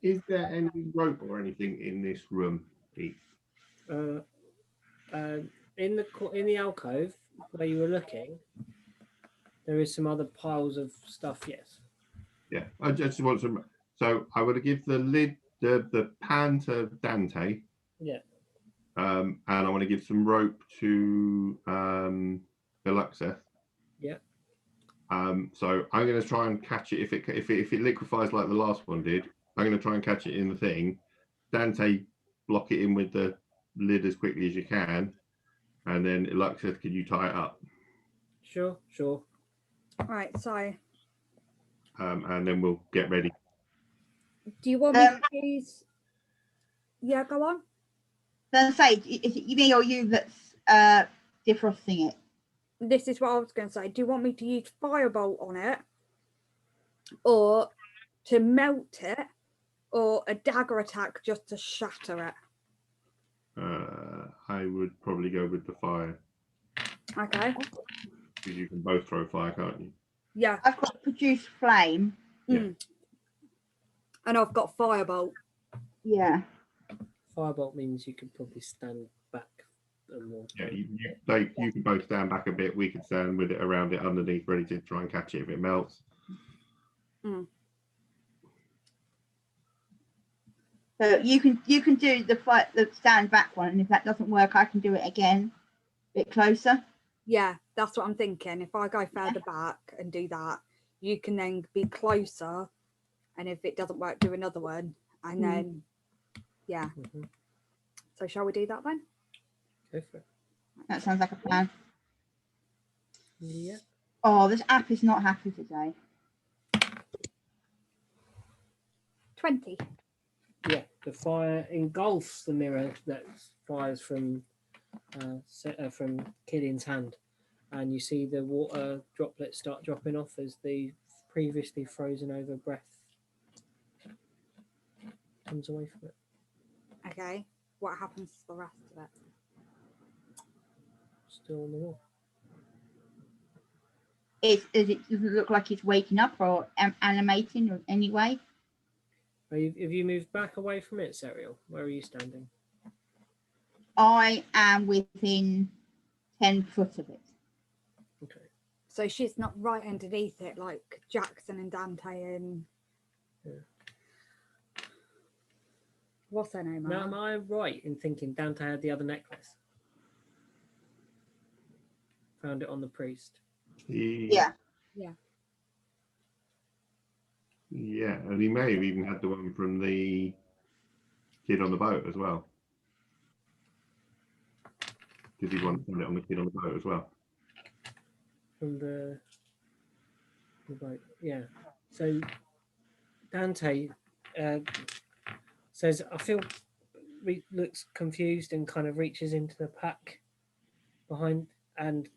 is there any rope or anything in this room, Pete? In the alcove where you were looking, there is some other piles of stuff. Yes. Yeah. I just want some. So I would give the lid, the pan to Dante. Yeah. And I want to give some rope to Beluxeth. Yeah. So I'm going to try and catch it. If it liquefies like the last one did, I'm going to try and catch it in the thing. Dante, block it in with the lid as quickly as you can, and then Beluxeth, can you tie it up? Sure. Right, so And then we'll get ready. do you want me to use? Yeah, go on. Then say, is it me or you that's defrosting it? This is what I was going to say. Do you want me to use firebolt on it, or to melt it, or a dagger attack just to shatter it? I would probably go with the fire, Okay. because you can both throw fire, can't you? Yeah. I've got produce flame. Yeah. And I've got firebolt. Yeah. Firebolt means you could probably stand back and more. Yeah, you can both stand back a bit. We can stand with it around it underneath, ready to try and catch it if it melts. So you can do the stand back one, and if that doesn't work, I can do it again, a bit closer. Yeah, that's what I'm thinking. If I go further back and do that, you can then be closer, and if it doesn't work, do another one, and then yeah. Mhm. So shall we do that then? Go for it. That sounds like a plan. Yeah. Oh, this app is not happy today. 20. Yeah. The fire engulfs the mirror that fires from Killian's hand, and you see the water droplets start dropping off as the previously frozen over breath comes away from it. Okay. What happens to the rest of it? Still on the wall. Does it look like it's waking up or animating in any way? Have you moved back away from it, Serial? Where are you standing? I am within 10 foot of it. Okay. So she's not right underneath it like Jackson and Dante and what's her name? Now, am I right in thinking Dante had the other necklace? Found it on the priest. Yeah. Yeah, and he may have even had the one from the kid on the boat as well. Did he want to put it on the kid on the boat as well? From the boat, yeah. So Dante says, I feel, looks confused and kind of reaches into the pack behind and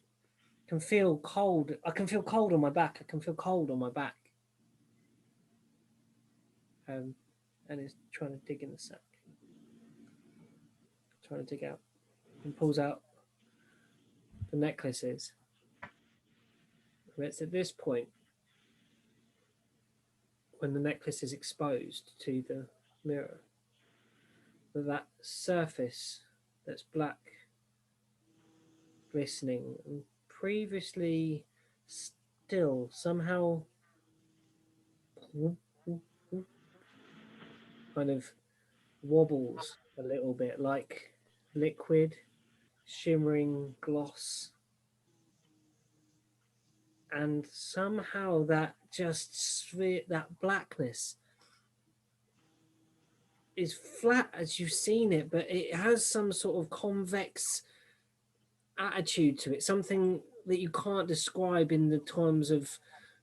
can feel cold. I can feel cold on my back. I can feel cold on my back. And is trying to dig in the sack. Trying to dig out. And pulls out the necklaces. And it's at this point when the necklace is exposed to the mirror that surface that's black, glistening, and previously still somehow kind of wobbles a little bit like liquid, shimmering gloss. And somehow that that blackness is flat as you've seen it, but it has some sort of convex attitude to it, something that you can't describe in the terms of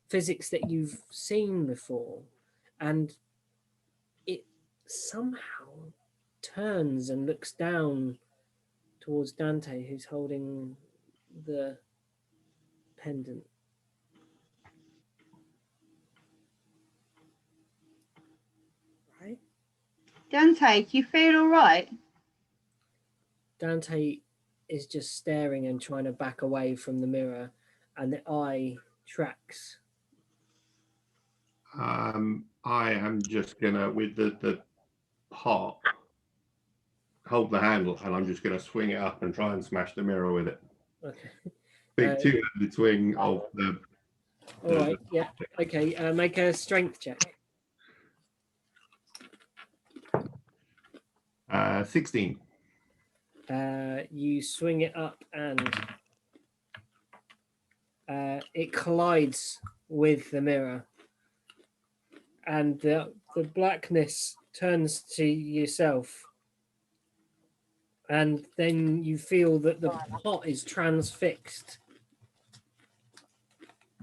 physics that you've seen before. And it somehow turns and looks down towards Dante, who's holding the pendant. Right. Dante, do you feel all right? Dante is just staring and trying to back away from the mirror, and the eye tracks. I am just gonna, with the pot, hold the handle, and I'm just gonna swing it up and try and smash the mirror with it. Okay. Big two-handed swing of the. All right. Yeah. Okay. Make a strength check. 16. You swing it up and it collides with the mirror, and the blackness turns to yourself, and then you feel that the pot is transfixed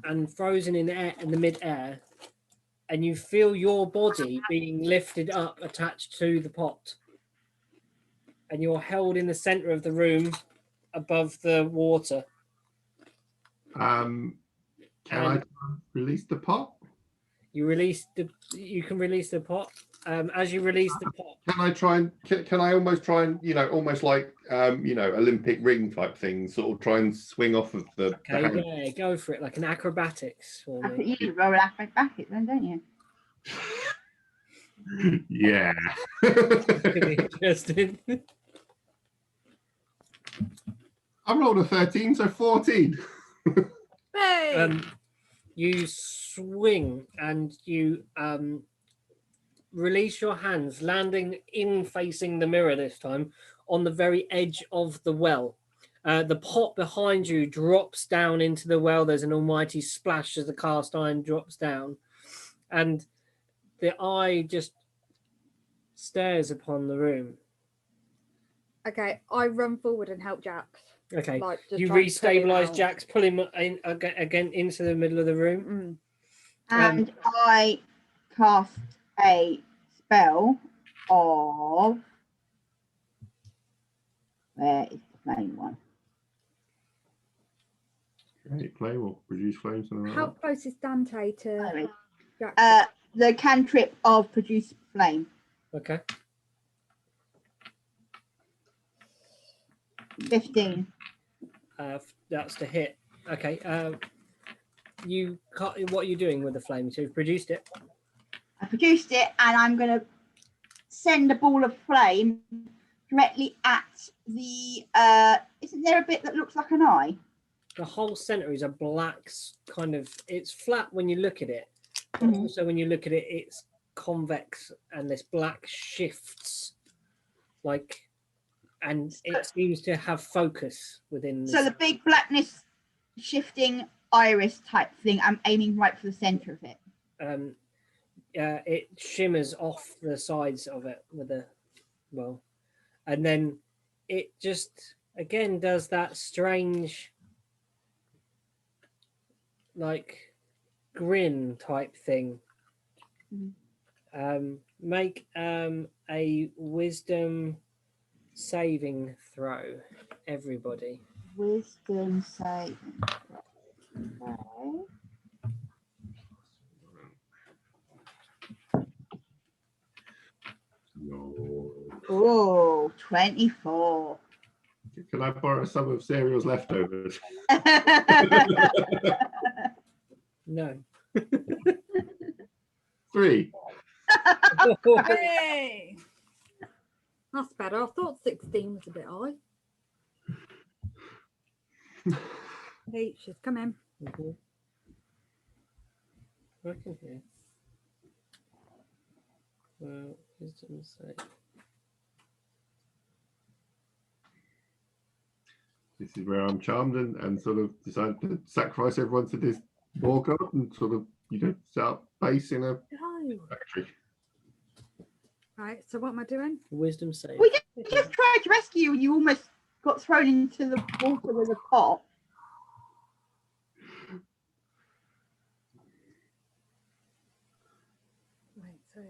and frozen in air, in the mid-air, and you feel your body being lifted up, attached to the pot, and you're held in the center of the room above the water. Can I release the pot? You can release the pot. As you release the pot, Can I try and can I almost try and almost like Olympic ring type thing, sort of try and swing off of the hand? yeah, go for it, like an acrobatics for I me. think you roll acrobatics then, don't you? Yeah. Really interesting. I rolled a 13, so 14. Hey! You swing and you release your hands, landing in facing the mirror this time on the very edge of the well. The pot behind you drops down into the well. There's an almighty splash as the cast iron drops down, and the eye just stares upon the room. Okay, I run forward and help Jax. Okay, Like, just you try and pull him restabilize out. Jax, pull him in, again into the middle of the room. And I cast a spell of, where is the flame one? Great flame will produce flames. How close is Dante to Jax? The cantrip of produce flame. Okay. 15. That's the hit. Okay. What are you doing with the flame? So you've produced it. I produced it, and I'm going to send a ball of flame directly at the. Isn't there a bit that looks like an eye? The whole center is a black kind of. It's flat when you look at it, but also when you look at it, it's convex, and this black shifts, and it seems to have focus within. So the big blackness shifting iris type thing. I'm aiming right for the center of it. it shimmers off the sides of it with a well, and then it just again does that strange like grin type thing. Make a wisdom saving throw, everybody. Wisdom saving. Okay. No. Oh, 24. Can I borrow some of Serial's leftovers? No. 3. Hey! That's better. I thought 16 was a bit high. Leeches, come in. Mhm. I can hear. Well, wisdom save. This is where I'm charmed and sort of decide to sacrifice everyone to this war god and sort of, set up base in a No. factory. Right, so what am I doing? Wisdom save. We just tried to rescue you and you almost got thrown into the water with a pot. Right, so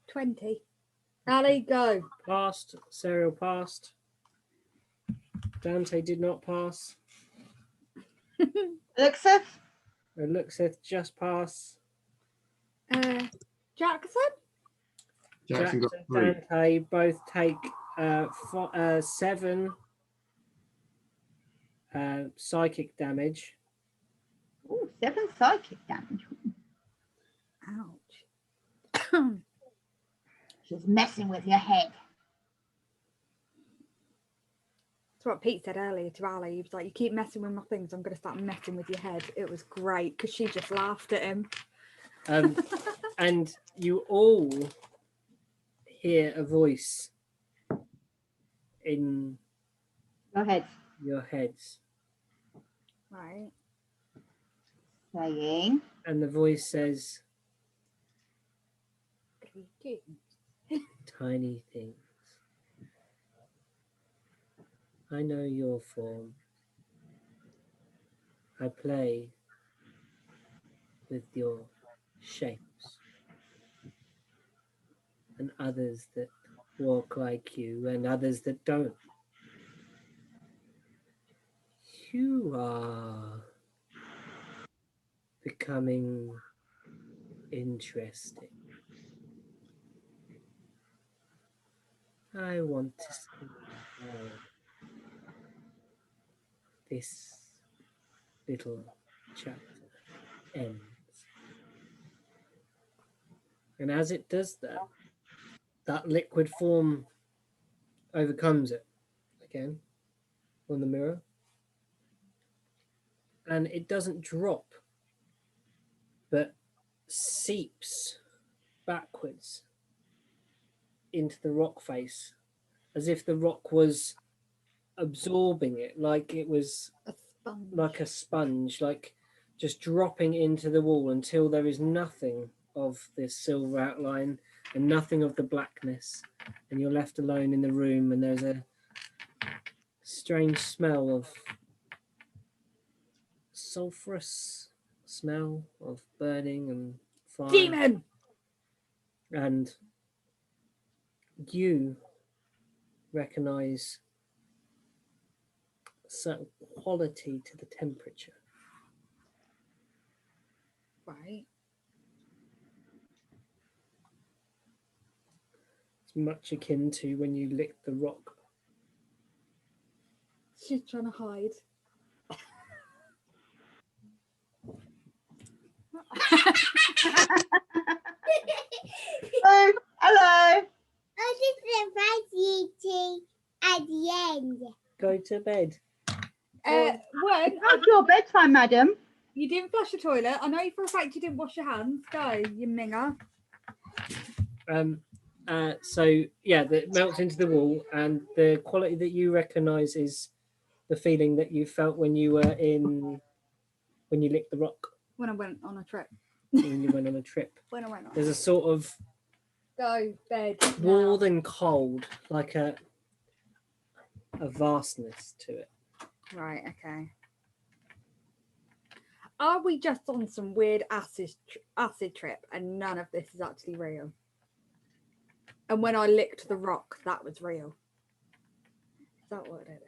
20. Ali, go. Passed. Serial passed. Dante did not pass. Elixir? Luxeth just pass. Jackson? Jackson got Jackson, 3. Dante both take 7 psychic damage. Oh, 7 psychic damage. Ouch. She's messing with your head. That's what Pete said earlier to Ali. He was like, you keep messing with my things, I'm going to start messing with your head. It was great because she just laughed at him. And you all hear a voice in Go ahead. your heads. Right. Saying. And the voice says, tiny things. I know your form. I play with your shapes. And others that walk like you and others that don't. You are becoming interesting. I want to see how this little chapter ends. And as it does that, that liquid form overcomes it again on the mirror. And it doesn't drop, but seeps backwards into the rock face, as if the rock was absorbing it, like it was A sponge. like a sponge, like just dropping into the wall until there is nothing of this silver outline and nothing of the blackness, and you're left alone in the room, and there's a strange smell of sulfurous smell of burning and fire. Demon! And you recognize a certain quality to the temperature. Right. It's much akin to when you lick the rock. She's trying to hide. Oh, hello. At the end. Go to bed. When How's your bedtime, madam? you didn't flush the toilet, I know for a fact you didn't wash your hands. Go, you minger. So yeah, that melts into the wall, and the quality that you recognize is the feeling that you felt when you licked the rock. When I went on a trip. when you went on a trip? When I went on. There's a sort of Go bed. more now. than cold, like a vastness to it. Right. Okay. Are we just on some weird acid trip and none of this is actually real? And when I licked the rock, that was real. Is that what it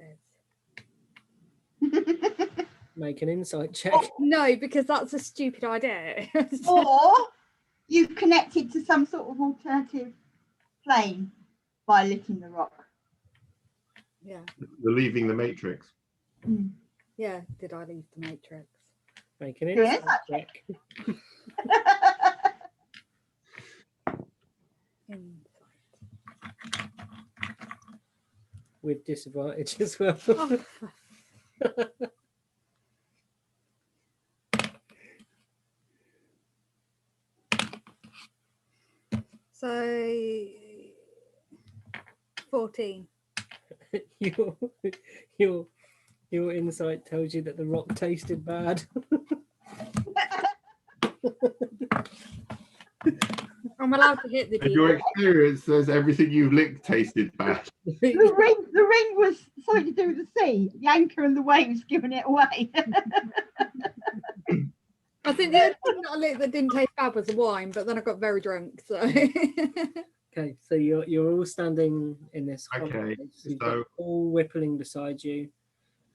is? Make an insight check. No, because that's a stupid idea. Or you've connected to some sort of alternative plane by licking the rock. Yeah. You're leaving the Matrix. Mm. Yeah. Did I leave the Matrix? Make an Do an insight insight check. Insight. With disadvantage as well. Oh, so 14. Your insight tells you that the rock tasted bad. I'm allowed to hit the And your demon. experience says everything you've licked tasted bad. The ring was something to do with the sea. The anchor and the waves giving it away. I think the only thing that I licked that didn't taste bad was the wine, but then I got very drunk. So Okay, so you're all standing in this. Okay, You've so- got Paul whippling beside you,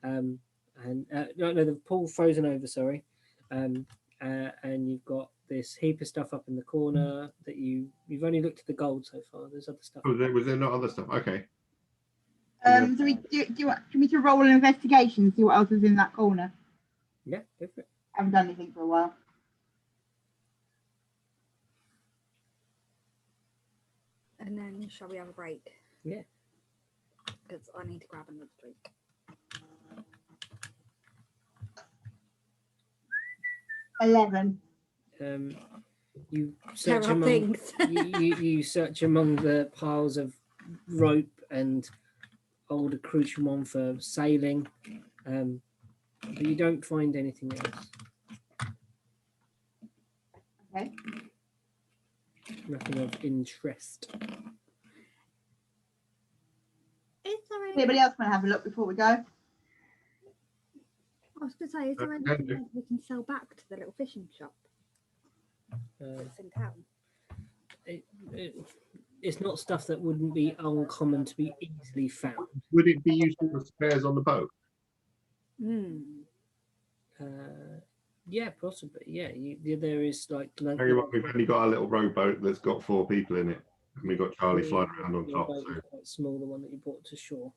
and no, the pool frozen over. Sorry, and you've got this heap of stuff up in the corner that you've only looked at the gold so far. There's other stuff. Oh, was there not other stuff? Okay. Do you want me to roll an investigation and see what else is in that corner? Yeah, go for it. I haven't done anything for a while. and then shall we have a break? Yeah. Because I need to grab another drink. 11. You There search are among things. you search among the piles of rope and old accoutrement for sailing, but you don't find anything else. Okay. Nothing of interest. Is there any, Anybody else want to have a look before we go? I was going to say, is there Can anything do. else we can sell back to the little fishing shop Uh, that's in town? It's not stuff that wouldn't be uncommon to be easily found. Would it be useful for spares on the boat? Hmm. Yeah, possibly. Yeah, there is like. Hang on, we've only got a little rowboat that's got 4 people in it, and we've got Charlie flying around on Your top. boat So, is quite small, the one that you brought to shore.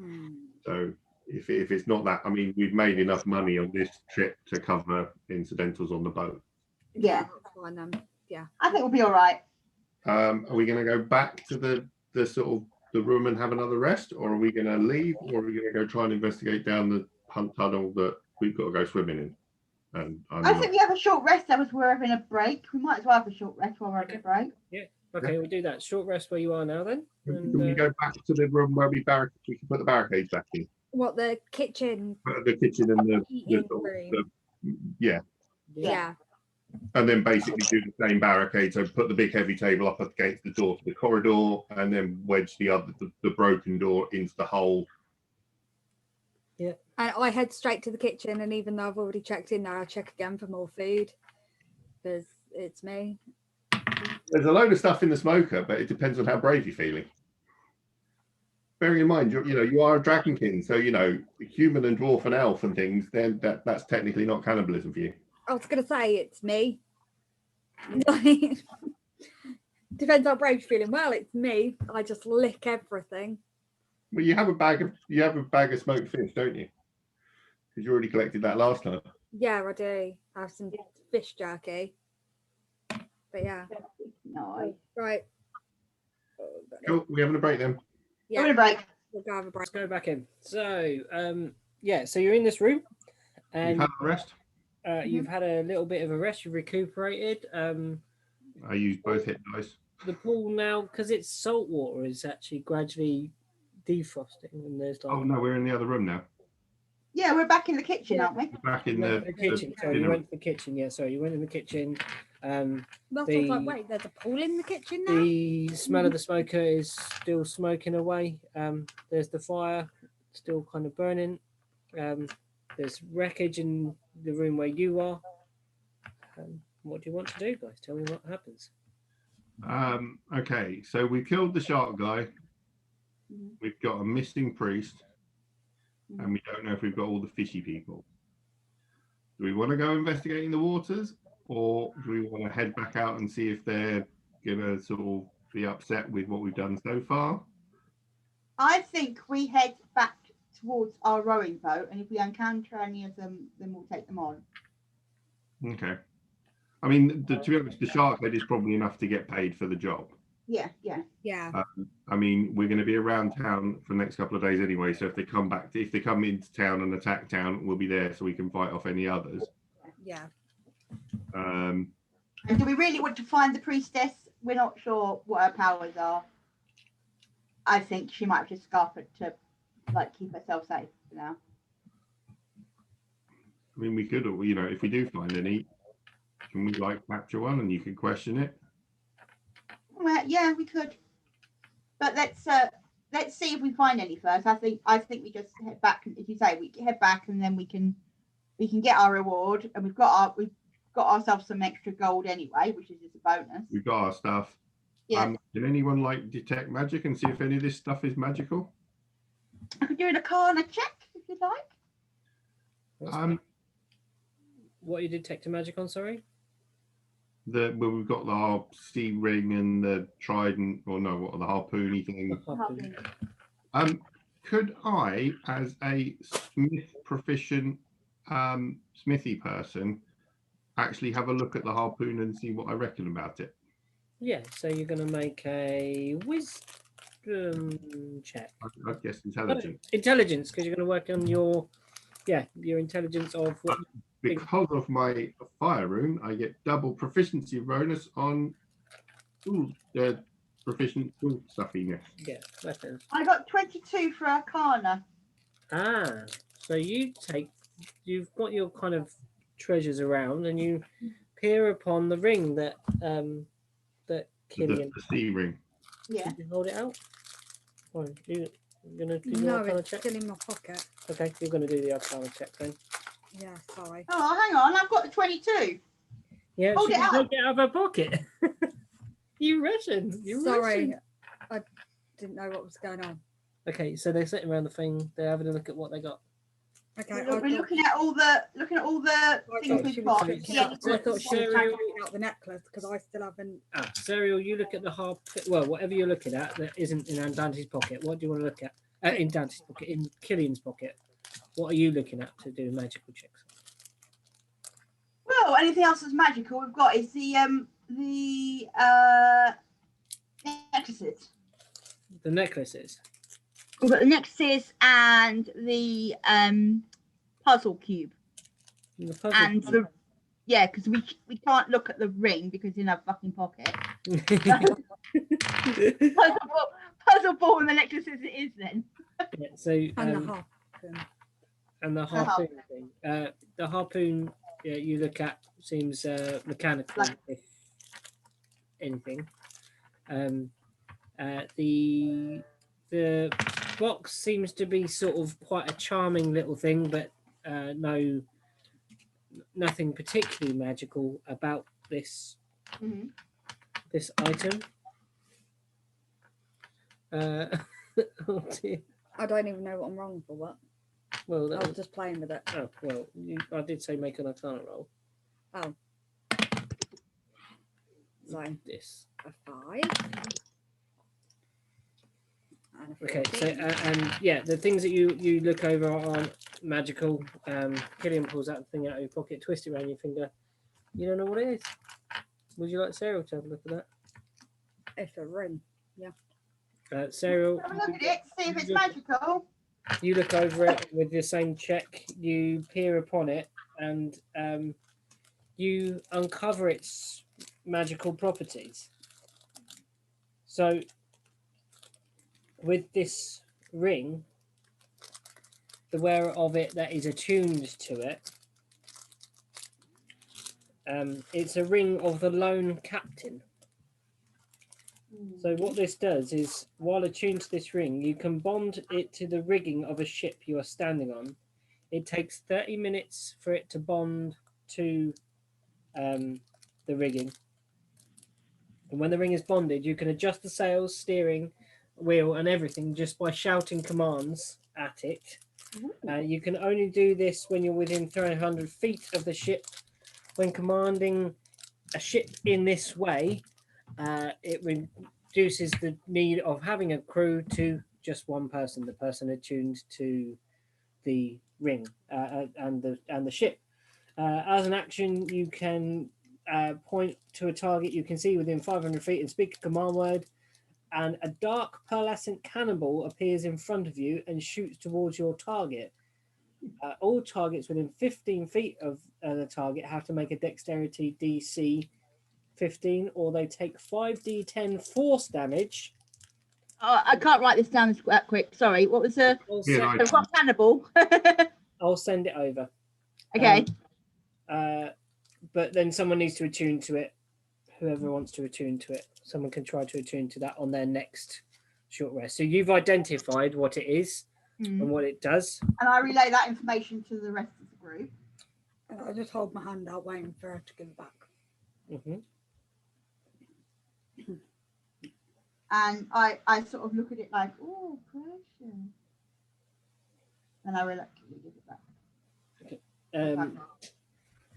Hmm. so if it's not that, I mean, we've made enough money on this trip to cover incidentals on the boat. Yeah. That's fine then. Yeah. I think we'll be all right. Are we going to go back to the sort of the room and have another rest, or are we going to leave, or are we going to go try and investigate down the punt tunnel that we've got to go swimming in? And I think we have a short rest as we're having a break. We might as well have a short rest while we're having a break. Okay, we'll do that. Short rest where you are now then. Can we go back to the room where we can put the barricades back in? What, the kitchen? The kitchen and the Eating room. yeah, Yeah. and then basically do the same barricade. So put the big heavy table up against the door to the corridor, and then wedge the broken door into the hole. And I head straight to the kitchen, and even though I've already checked in there, I check again for more food because it's me. There's a load of stuff in the smoker, but it depends on how brave you're feeling. Bearing in mind, you are a dragonkin, so human and dwarf and elf and things. Then that's technically not cannibalism for you. I was going to say it's me. Depends how brave you're feeling. Well, it's me. I just lick everything. Well, you have a bag of smoked fish, don't you? Because you already collected that last time. Yeah, I do. I have some fish jerky. But yeah. No. Right. Cool. We're having a break then. We're going to break. We'll go have a break. Let's go back in. So, so you're in this room, You've and had a rest. you've had a little bit of a rest. You've recuperated. I used both hit dice. The pool now, because it's salt water, is actually gradually defrosting, and there's like Oh no, we're in the other room now. Yeah, we're back in the kitchen, Yeah. aren't we? Back in No, the, the kitchen. Sorry, you dinner. went to the kitchen. Yeah, sorry, you went in the kitchen. That's what I was like, wait, there's a pool in the kitchen now? The smell of the smoker is still smoking away. There's the fire still kind of burning. There's wreckage in the room where you are. What do you want to do, guys? Tell me what happens. Okay, so we killed the shark guy. Mhm. We've got a missing priest, Mhm. and we don't know if we've got all the fishy people. Do we want to go investigating the waters, or do we want to head back out and see if they're gonna sort of be upset with what we've done so far? I think we head back towards our rowing boat, and if we encounter any of them, then we'll take them on. Okay. I mean, to be honest, the shark head is probably enough to get paid for the job. Yeah, yeah. Yeah. I mean, we're going to be around town for the next couple of days anyway. So if they come into town and attack town, we'll be there so we can fight off any others. Yeah. And do we really want to find the priestess? We're not sure what her powers are. I think she might have just scarfed it to like keep herself safe for now. I mean, we could, you know, if we do find any, can we like capture one and you can question it? Well, yeah, we could. But let's see if we find any first. I think we just head back. As you say, we head back and then we can get our reward, and we've got ourselves some extra gold anyway, which is just a bonus. We've got our stuff. Yeah. Can anyone like detect magic and see if any of this stuff is magical? I could do an Arcana check if you'd like. What are you detecting magic on? Sorry. Where we've got our sea ring and the trident, or no, what the harpoony thing. Could I, as a smith proficient smithy person, actually have a look at the harpoon and see what I reckon about it? Yeah. So you're going to make a wisdom check. I guess intelligence. Intelligence, because you're going to work on your intelligence of what. Because of my fire rune, I get double proficiency bonus on proficient tool stuffiness. Yeah, weapons. I got 22 for Arcana. So you've got your kind of treasures around, and you peer upon the ring that Killian. The sea ring. Yeah. Did you hold it out? Oh, you're gonna do the No, Arcana it's check. still in my pocket. Okay, you're gonna do the Arcana check then. Yeah, sorry. Oh, hang on. I've got 22. Yeah, Hold she it can out. take it out of her pocket. You Russian. Sorry, I didn't know what was going on. Okay, so they're sitting around the thing. They're having a look at what they got. Okay, We're looking at all the things we've got. was- Yeah, I I thought she was Cereal- taking out the necklace because I still haven't. Cereal, you look at the well, whatever you're looking at that isn't in Dante's pocket. What do you want to look at? In Dante's pocket, in Killian's pocket. What are you looking at to do magical checks? Well, anything else that's magical we've got is the necklaces. The necklaces. We've got the necklaces and the puzzle cube. The puzzle And because we can't look at the ring because it's in our fucking pocket. Puzzle ball and the necklaces it is then. Yeah, so And the harpoon. and the harpoon thing. The harpoon you look at seems mechanical, if anything. The box seems to be sort of quite a charming little thing, but nothing particularly magical about this this item. Oh dear. I don't even know what I'm wrong for. What? Well, I was just playing with it. oh well. I did say make an Arcana roll. Oh. So This. a 5. And a Okay, 14. so and yeah, the things that you look over aren't magical. Killian pulls that thing out of your pocket, twist it around your finger. You don't know what it is. Would you like Cyril to have a look at that? It's a ring. Cyril, Have a look at it, see if it's magical. you look over it with the same check. You peer upon it, and you uncover its magical properties. So, with this ring, the wearer of it that is attuned to it. It's a ring of the lone captain. So what this does is, while attuned to this ring, you can bond it to the rigging of a ship you are standing on. It takes 30 minutes for it to bond to the rigging. And when the ring is bonded, you can adjust the sails, steering wheel and everything just by shouting commands at it. You can only do this when you're within 300 feet of the ship. When commanding a ship in this way, it reduces the need of having a crew to just one person, the person attuned to the ring and the ship. As an action, you can point to a target you can see within 500 feet and speak a command word, and a dark pearlescent cannonball appears in front of you and shoots towards your target. All targets within 15 feet of the target have to make a dexterity DC 15, or they take 5d10 force damage. Oh, I can't write this down that quick. Sorry. What was the? Yeah, I've got cannibal. I'll send it over. Okay. But then someone needs to attune to it. Whoever wants to attune to it, someone can try to attune to that on their next short rest. So you've identified what it is and what it does. And I relay that information to the rest of the group. And I just hold my hand out, waiting for her to give it back. And I sort of look at it like, oh, precious. And I reluctantly give it back.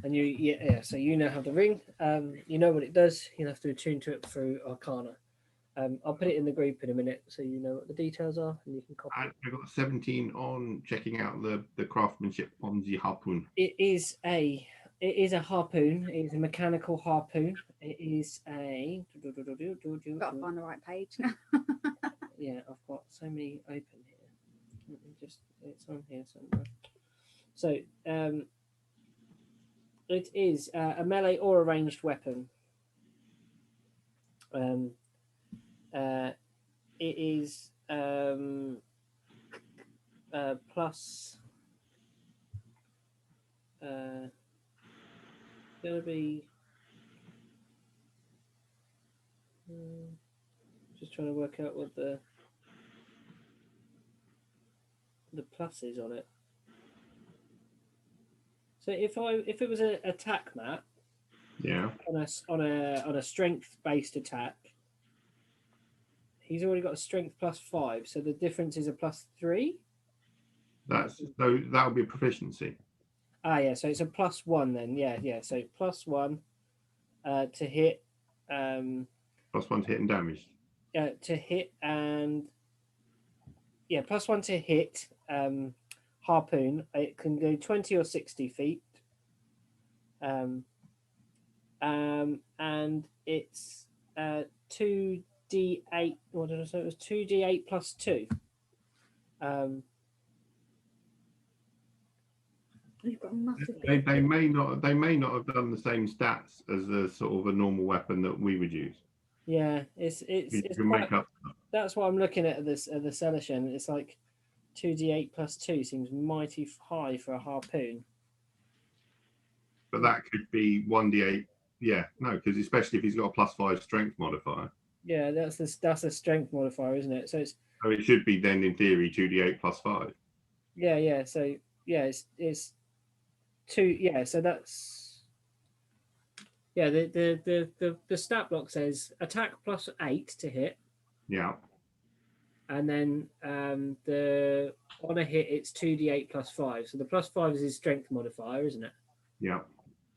And so you now have the ring. You know what it does. You'll have to attune to it through Arcana. I'll put it in the group in a minute so you know what the details are and you can copy it. I got 17 on checking out the craftsmanship on the harpoon. It is a harpoon. It is a mechanical harpoon. It is a. Got to find the right page. Yeah, I've got so many open here. Let me just. It's on here somewhere. So, it is a melee or a ranged weapon. It is plus. Gonna be. Just trying to work out what the plus is on it. So if it was an attack map, Yeah. on a strength based attack, he's already got a strength +5, so the difference is a +3. So that would be a proficiency. Yeah, so it's a +1 then. Yeah. So +1 to hit. +1 to hit and damage. To hit and +1 to hit. Harpoon. It can go 20 or 60 feet. And it's 2d8. What did I say? It was 2d8 +2. You've got a massive. They may not have done the same stats as a sort of a normal weapon that we would use. Yeah, it's make up. That's what I'm looking at the Selachin. It's like 2d8 +2 seems mighty high for a harpoon. But that could be 1d8. Yeah, no, because especially if he's got a +5 strength modifier. Yeah, that's a strength modifier, isn't it? So it should be then in theory 2d8 +5. Yeah. So it's 2. Yeah, so that's the stat block says attack +8 to hit. Yeah. And then the on a hit it's 2d8 +5. So the +5 is his strength modifier, isn't it? Yeah.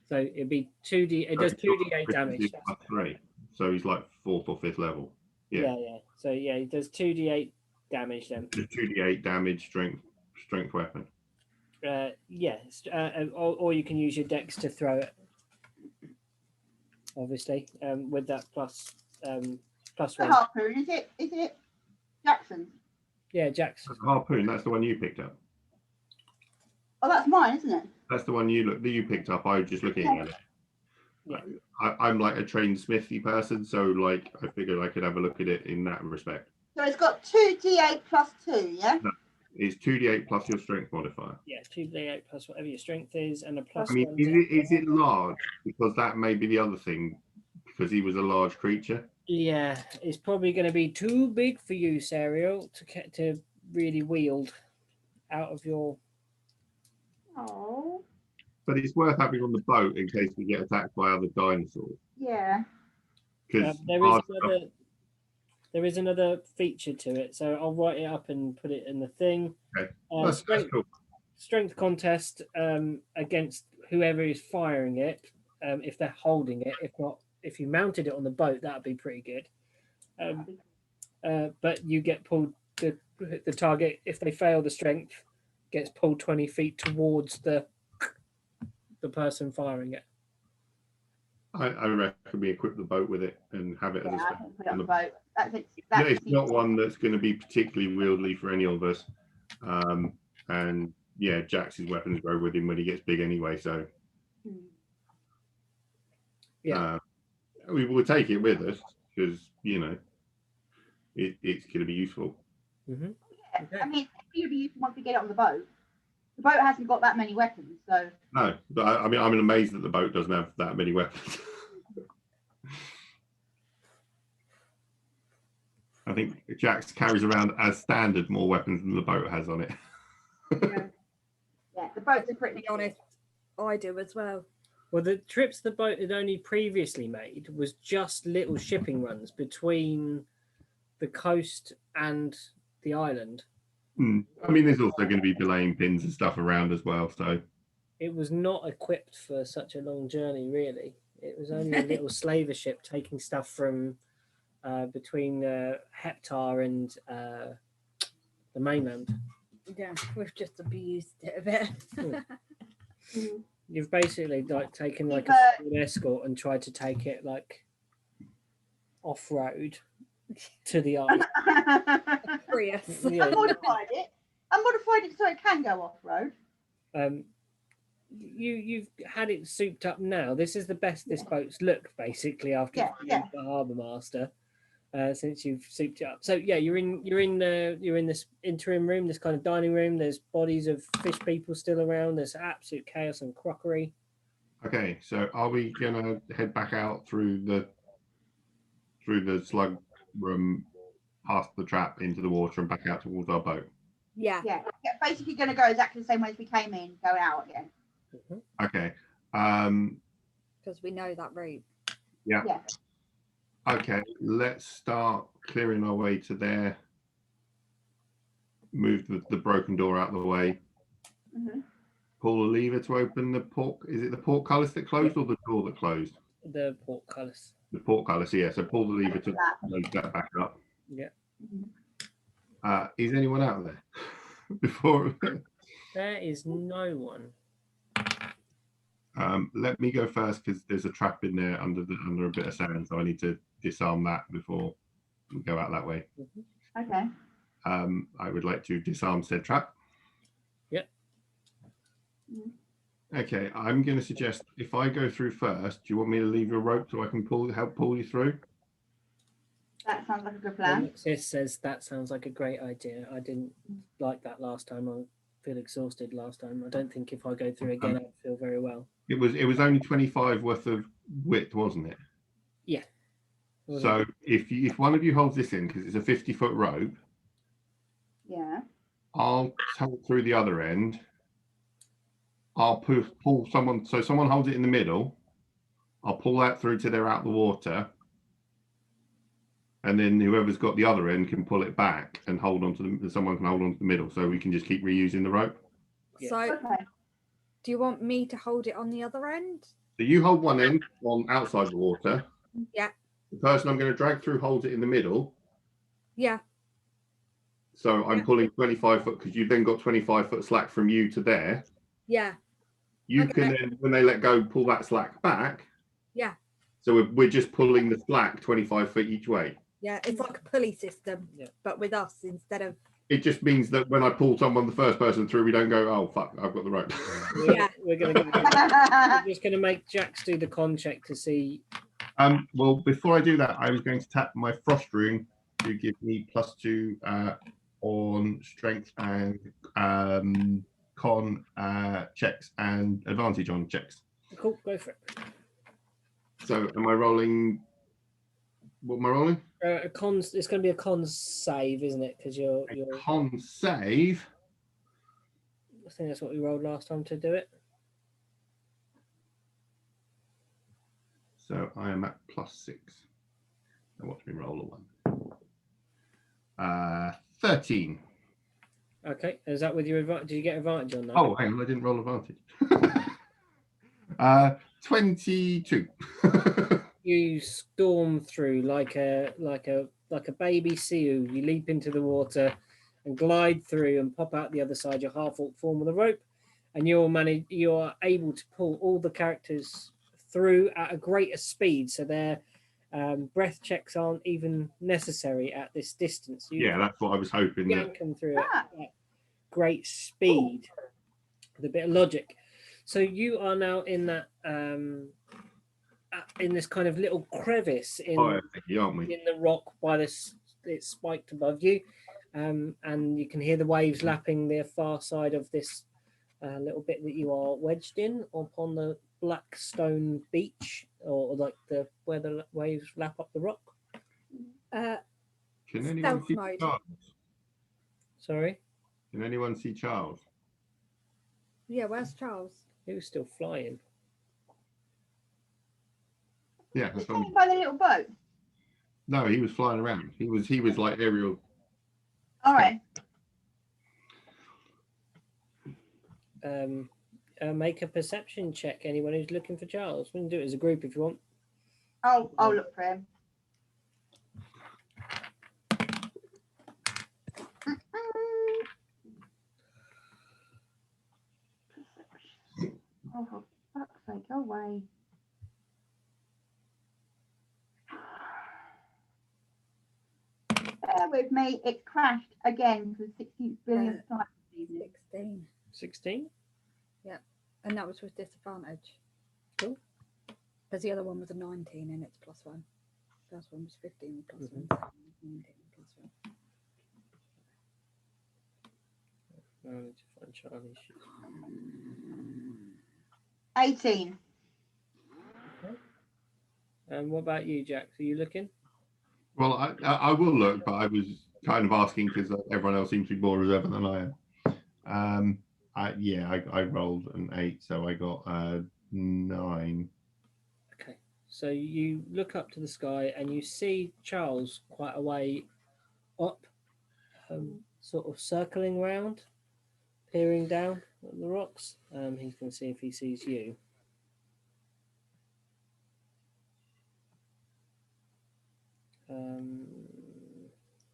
So it'd be 2d. It does 2d8 damage. +3. So he's like 4th or 5th level. Yeah. So he does 2d8 damage then. 2d8 damage strength weapon. Yes. Or you can use your dex to throw it. Obviously, with that +1. The harpoon, is it Jackson's? Yeah, Jackson. Harpoon, that's the one you picked up. Oh, that's mine, isn't it? That's the one you picked up. I was just looking at it. Yeah. I'm like a trained smithy person, so like I figured I could have a look at it in that respect. So it's got 2d8 +2, yeah? It's 2d8 plus your strength modifier. Yeah, 2d8 plus whatever your strength is, and a plus I mean, 1 is it large? Because that may be the other thing. Because he was a large creature. Yeah, it's probably going to be too big for you, Serial, to really wield out of your. Oh, But it's worth having on the boat in case we get attacked by other dinosaurs. yeah. Because There is another feature to it, so I'll write it up and put it in the thing. Okay. That's cool. Strength contest against whoever is firing it, if they're holding it. If not, if you mounted it on the boat, that would be pretty good. But you get pulled, the target, if they fail the strength, gets pulled 20 feet towards the person firing it. I reckon we equip the boat with it and have it Yeah, as I a can put it on the boat. That's it's not one that's going to be particularly wieldy for any of us. And yeah, Jax's weapons grow with him when he gets big anyway. So Yeah, we will take it with us because it's going to be useful. Mm-hmm. Yeah. Okay. I mean, it'll be useful once we get it on the boat. The boat hasn't got that many weapons, so. No, but I mean, I'm amazed that the boat doesn't have that many weapons. I think Jax carries around as standard more weapons than the boat has on it. Yeah, the boats are To pretty be honest, I do as well. Well, the trips the boat had only previously made was just little shipping runs between the coast and the island. I mean, there's also going to be belaying pins and stuff around as well. So It was not equipped for such a long journey, really. It was only a little slaver ship taking stuff from between Heptar and the mainland. Yeah, we've just abused it a bit. You've basically like taken like a full escort and tried to take it like off road to the island. Prius. Yeah. I modified it. I modified it so it can go off road. You've had it souped up now. This is the best this boat's looked basically after being the harbour master. Since you've souped it up. So yeah, you're in this interim room, this kind of dining room. There's bodies of fish people still around. There's absolute chaos and crockery. okay, so are we gonna head back out through the slug room, past the trap into the water and back out towards our boat? Yeah. Yeah, basically going to go exactly the same way as we came in, go out again. Okay. Because we know that route. Yeah. Yeah. Okay, let's start clearing our way to there. Move the broken door out of the way. Pull the lever to open the port. Is it the portcullis that closed or the door that closed? The portcullis. The portcullis, yeah. So pull the lever to close that back up. Yeah. Is anyone out there? Before There is no one. let me go first because there's a trap in there under a bit of sand, so I need to disarm that before we go out that way. Okay. I would like to disarm said trap. Yep. Okay, I'm going to suggest if I go through first, do you want me to leave your rope so I can help pull you through? That sounds like a good plan. Alexis says that sounds like a great idea. I didn't like that last time. I feel exhausted last time. I don't think if I go through again, I'd feel very well. It was only 25 worth of width, wasn't it? Yeah. So if one of you holds this in, because it's a 50-foot rope, Yeah. I'll hold through the other end. I'll pull someone, so someone holds it in the middle. I'll pull that through till they're out the water. And then whoever's got the other end can pull it back and hold on to someone can hold on to the middle, so we can just keep reusing the rope. Yeah. So Okay. do you want me to hold it on the other end? So you hold one end on outside the water. Yeah. The person I'm going to drag through holds it in the middle. Yeah. So I'm pulling 25 foot because you've then got 25 foot slack from you to there. Yeah. You Okay. can then, when they let go, pull that slack back. Yeah. So we're just pulling the slack 25 feet each way. Yeah. It's like a pulley system, Yeah. but with us instead of. It just means that when I pull someone, the first person through, we don't go, oh, fuck, I've got the rope. Yeah. We're just going to make Jax do the con check to see. Well, before I do that, I was going to tap my frost rune to give me +2 on strength and con checks and advantage on checks. Cool, go for it. So am I rolling? What am I rolling? A cons. It's going to be a cons save, isn't it? Because you're. Con save. I think that's what we rolled last time to do it. So I am at +6. And what do we roll a 1? 13. Okay, is that with your advantage? Did you get advantage on that? Oh, hang on, I didn't roll advantage. 22. You storm through like a baby seal. You leap into the water and glide through and pop out the other side. Your half-orc form with a rope, and you're able to pull all the characters through at a greater speed, so their breath checks aren't even necessary at this distance. You Yeah, that's what I was hoping. That... yank them through at great speed with a bit of logic. So you are now in that in this kind of little crevice in aren't we? in the rock by this. It's spiked above you, and you can hear the waves lapping the far side of this little bit that you are wedged in upon the black stone beach, or like where the waves lap up the rock. Can anyone Stealth see mode. Charles? Sorry, Can anyone see Charles? Yeah, where's Charles? he was still flying. Yeah, He's that's what staying by the little boat. no, he was flying around. He was like aerial. All right. Make a perception check. Anyone who's looking for Charles, we can do it as a group if you want. I'll look for him. Oh, for fuck's sake, go away. Bear with me, it crashed again for the 16th billionth time this evening. 16. 16. And that was with disadvantage. Cool. Because the other one was a 19 and it's +1. First one was 15 plus 1. 19 plus 1. I need to find Charlie's sheet. 18. And what about you, Jack? Are you looking? Well, I will look, but I was kind of asking because everyone else seems to be more reserved than I am. I rolled an 8, so I got 9. Okay. So you look up to the sky and you see Charles quite a way up, sort of circling round, peering down at the rocks. He's going to see if he sees you.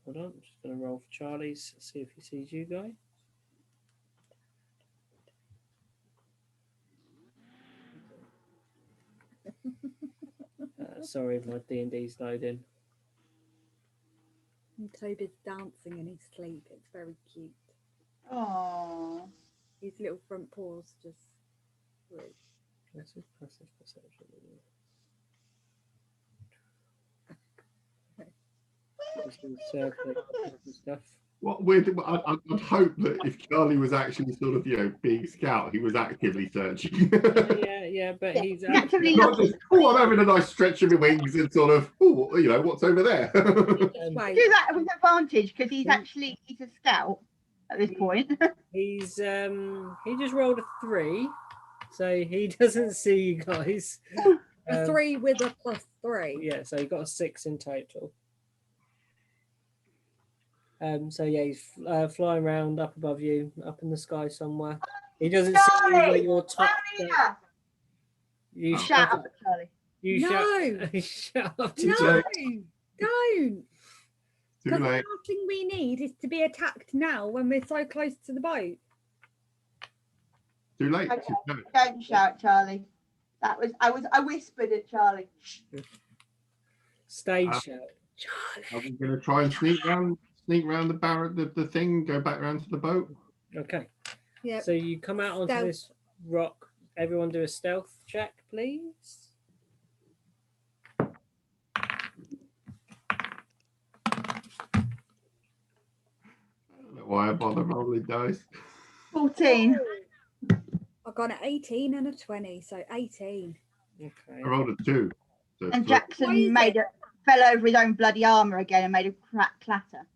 Hold on, I'm just going to roll for Charlie's, see if he sees you, guy. Sorry if my D&D's loading. And Toby's dancing in his sleep. It's very cute. Oh. His little front paws just. What's his passive perception? Just in circling and stuff. What weird? I'd hope that if Charlie was actually sort of, being scout, he was actively searching. Yeah, but he's actively Not just, I'm having a nice stretch of my wings and sort of, what's over there? Do that with advantage because he's a scout at this point. He's he just rolled a 3, so he doesn't see you guys. A 3 with a +3. Yeah, so he got a 6 in total. So yeah, he's flying around up above you, up in the sky somewhere. He doesn't see you where you're top. You Shut up, Charlie. You No. shut up to No, Charlie. don't. Too Because the late. last thing we need is to be attacked now when we're so close to the boat. Too late. Okay. No. Don't shout, Charlie. I whispered at Charlie. Stage shout. Charlie. Are we going to try and sneak round the barrel, the thing, go back round to the boat? Okay. Yeah. So you come out onto Stealth. this rock. Everyone do a stealth check, please. I bother rolling dice? 14. I got an 18 and a 20, so 18. I Okay. rolled a 2. So And What Jackson is fell over his own bloody armour again and made a clatter.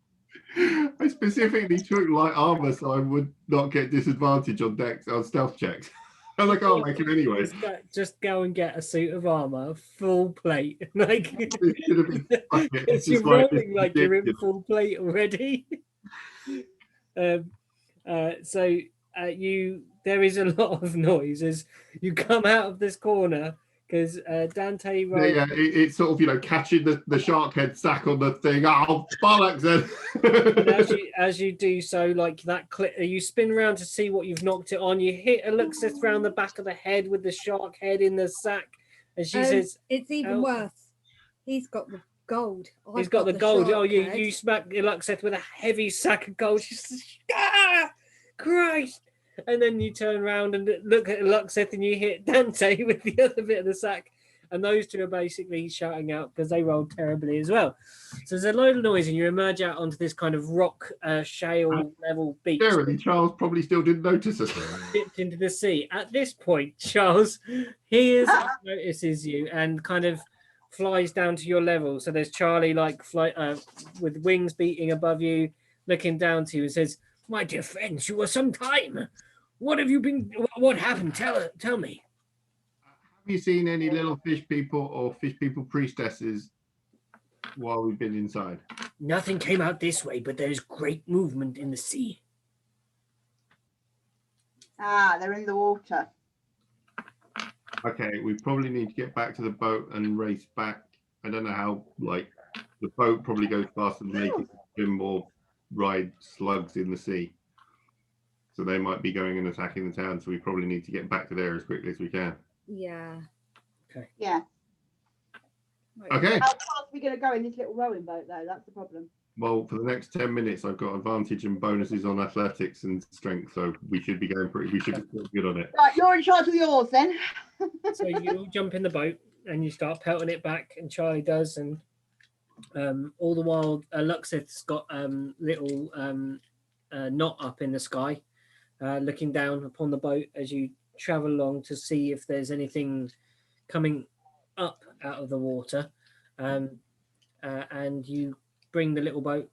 I specifically took light armor so I would not get disadvantage on stealth checks. And I can't make it anyway. Just go and get a suit of armor, full plate. Like, It should have been fucking- because it's you're just like, rolling it's like you're in ridiculous. full plate already. So there is a lot of noise as you come out of this corner because Dante Yeah, rolled. it's sort of, you know, catching the shark head sack on the thing. Oh, bollocks And then. as you do so, like that clip, you spin around to see what you've knocked it on. You hit Alexis round the back of the head with the shark head in the sack, and she says, It's even "Oh." worse. He's got the gold. He's I've got the gold. shark Oh, you head. smack Luxeth with a heavy sack of gold. She says, "Ah, Christ!" And then you turn around and look at Luxeth, and you hit Dante with the other bit of the sack. And those two are basically shouting out because they rolled terribly as well. So there's a load of noise, and you emerge out onto this kind of rock, shale level beach. Scarily, Charles probably still didn't notice us. Dipped into the sea. At this point, Charles notices you and kind of flies down to your level. So there's Charlie like with wings beating above you, looking down to you and says, "My dear friends, you were some time. What have you been? What happened? Tell me." Have you seen any little fish people or fish people priestesses while we've been inside? Nothing came out this way, but there's great movement in the sea. Ah, they're in the water. Okay, we probably need to get back to the boat and race back. I don't know how, like, the boat probably goes faster than they can swim or ride slugs in the sea. So they might be going and attacking the town. So we probably need to get back to there as quickly as we can. Yeah. Yeah. Okay. How fast are we going to go in this little rowing boat, though? That's the problem. Well, for the next 10 minutes, I've got advantage and bonuses on athletics and strength. So we should be going we should be good on it. Right, you're in charge of the oars then. So you jump in the boat and you start pelting it back, and Charlie does, and all the while Luxeth's got little knot up in the sky, looking down upon the boat as you travel along to see if there's anything coming up out of the water, and you bring the little boat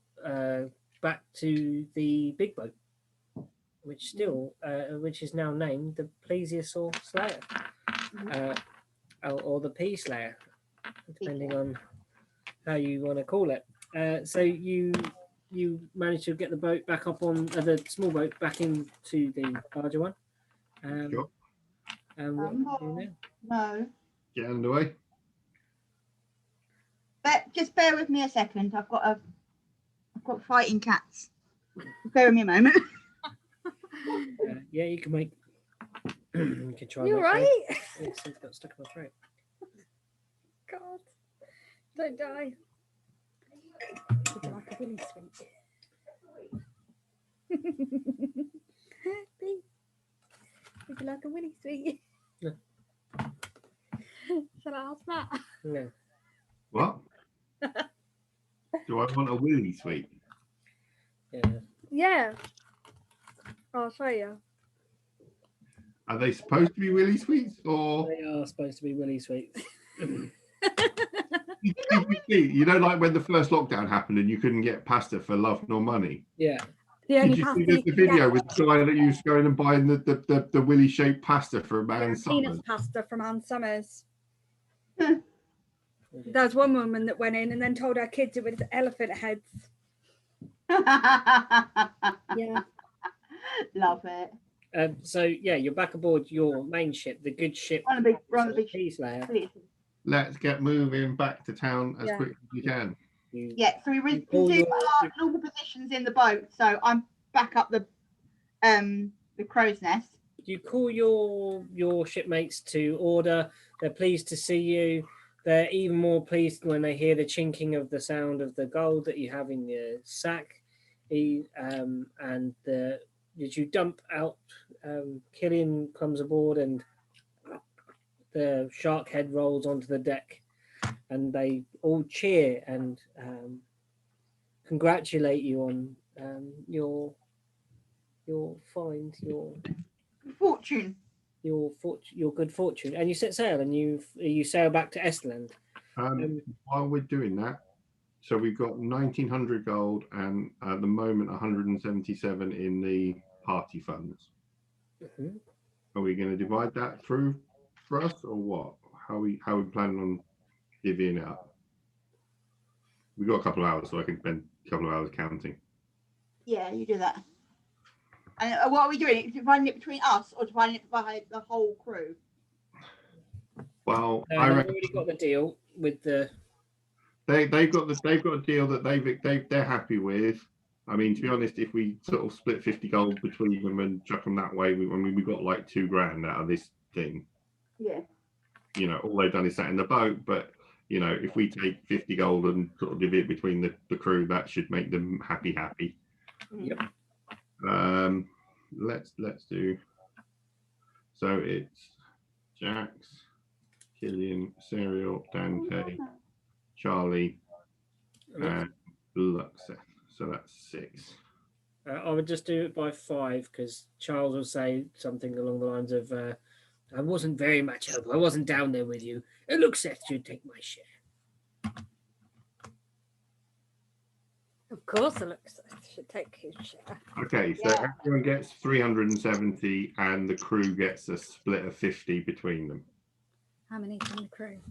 back to the big boat, which is now named the Plesiosaur Slayer, or the Pea Slayer, depending on how you want to call it. So you manage to get the boat back up on the small boat back into the larger one. Sure. And what do you do now? No. Get under the way. But just bear with me a second. I've got fighting cats. Bear with me a moment. Yeah, you can make. You can try. You that, right? It's got stuck in my throat. God. Don't die. Would you like a willy sweet? Would you like a willy sweet? No. Shall I ask Matt? No. What? Do I want a willy sweet? Yeah. Yeah. I'll show you. Are they supposed to be willy sweets or? They are supposed to be willy sweets. You know, like when the first lockdown happened and you couldn't get pasta for love nor money. Yeah. The only Did you pasta see you the can video get with the guy that used going and buying the willy shaped pasta for a man's peanuts pasta from Ann Summers. There's one woman that went in and then told her kids it was elephant heads. Yeah. Love it. So yeah, you're back aboard your main ship, the good ship. On the big Pea Slayer. Let's get moving back to town as quick as we can. Yeah, so we You call resume your- all the positions in the boat. So I'm back up the crow's nest. You call your shipmates to order. They're pleased to see you. They're even more pleased when they hear the chinking of the sound of the gold that you have in your sack. Did you dump out? Killian comes aboard and the shark head rolls onto the deck, and they all cheer and congratulate you on your you'll find Fortune. your good fortune, and you set sail and you sail back to Estland. While we're doing that, so we've got 1,900 gold and at the moment 177 in the party funds. Mhm. Are we going to divide that through for us, or what? How we planning on divvying it up? We've got a couple of hours, so I can spend a couple of hours counting. Yeah, you do that. And what are we doing? Dividing it between us or dividing it by the whole crew? Well, No, I they've reckon already got the deal with the. they've got a deal that they're happy with. I mean, to be honest, if we sort of split 50 gold between them and chuck them that way, we got like $2,000 out of this thing. Yeah. You know, all they've done is sat in the boat, but you know, if we take 50 gold and sort of divvy it between the crew, that should make them happy. Yep. Let's do. So it's Jax, Killian, Serial, Dante, Charlie, and Luxeth. So that's 6. I would just do it by 5 because Charles will say something along the lines of, "I wasn't very much help. I wasn't down there with you. It looks Seth should take my share." Of course, Alexa should take his share. Okay, so Yeah. everyone gets 370, and the crew gets a split of 50 between them. How many from the crew?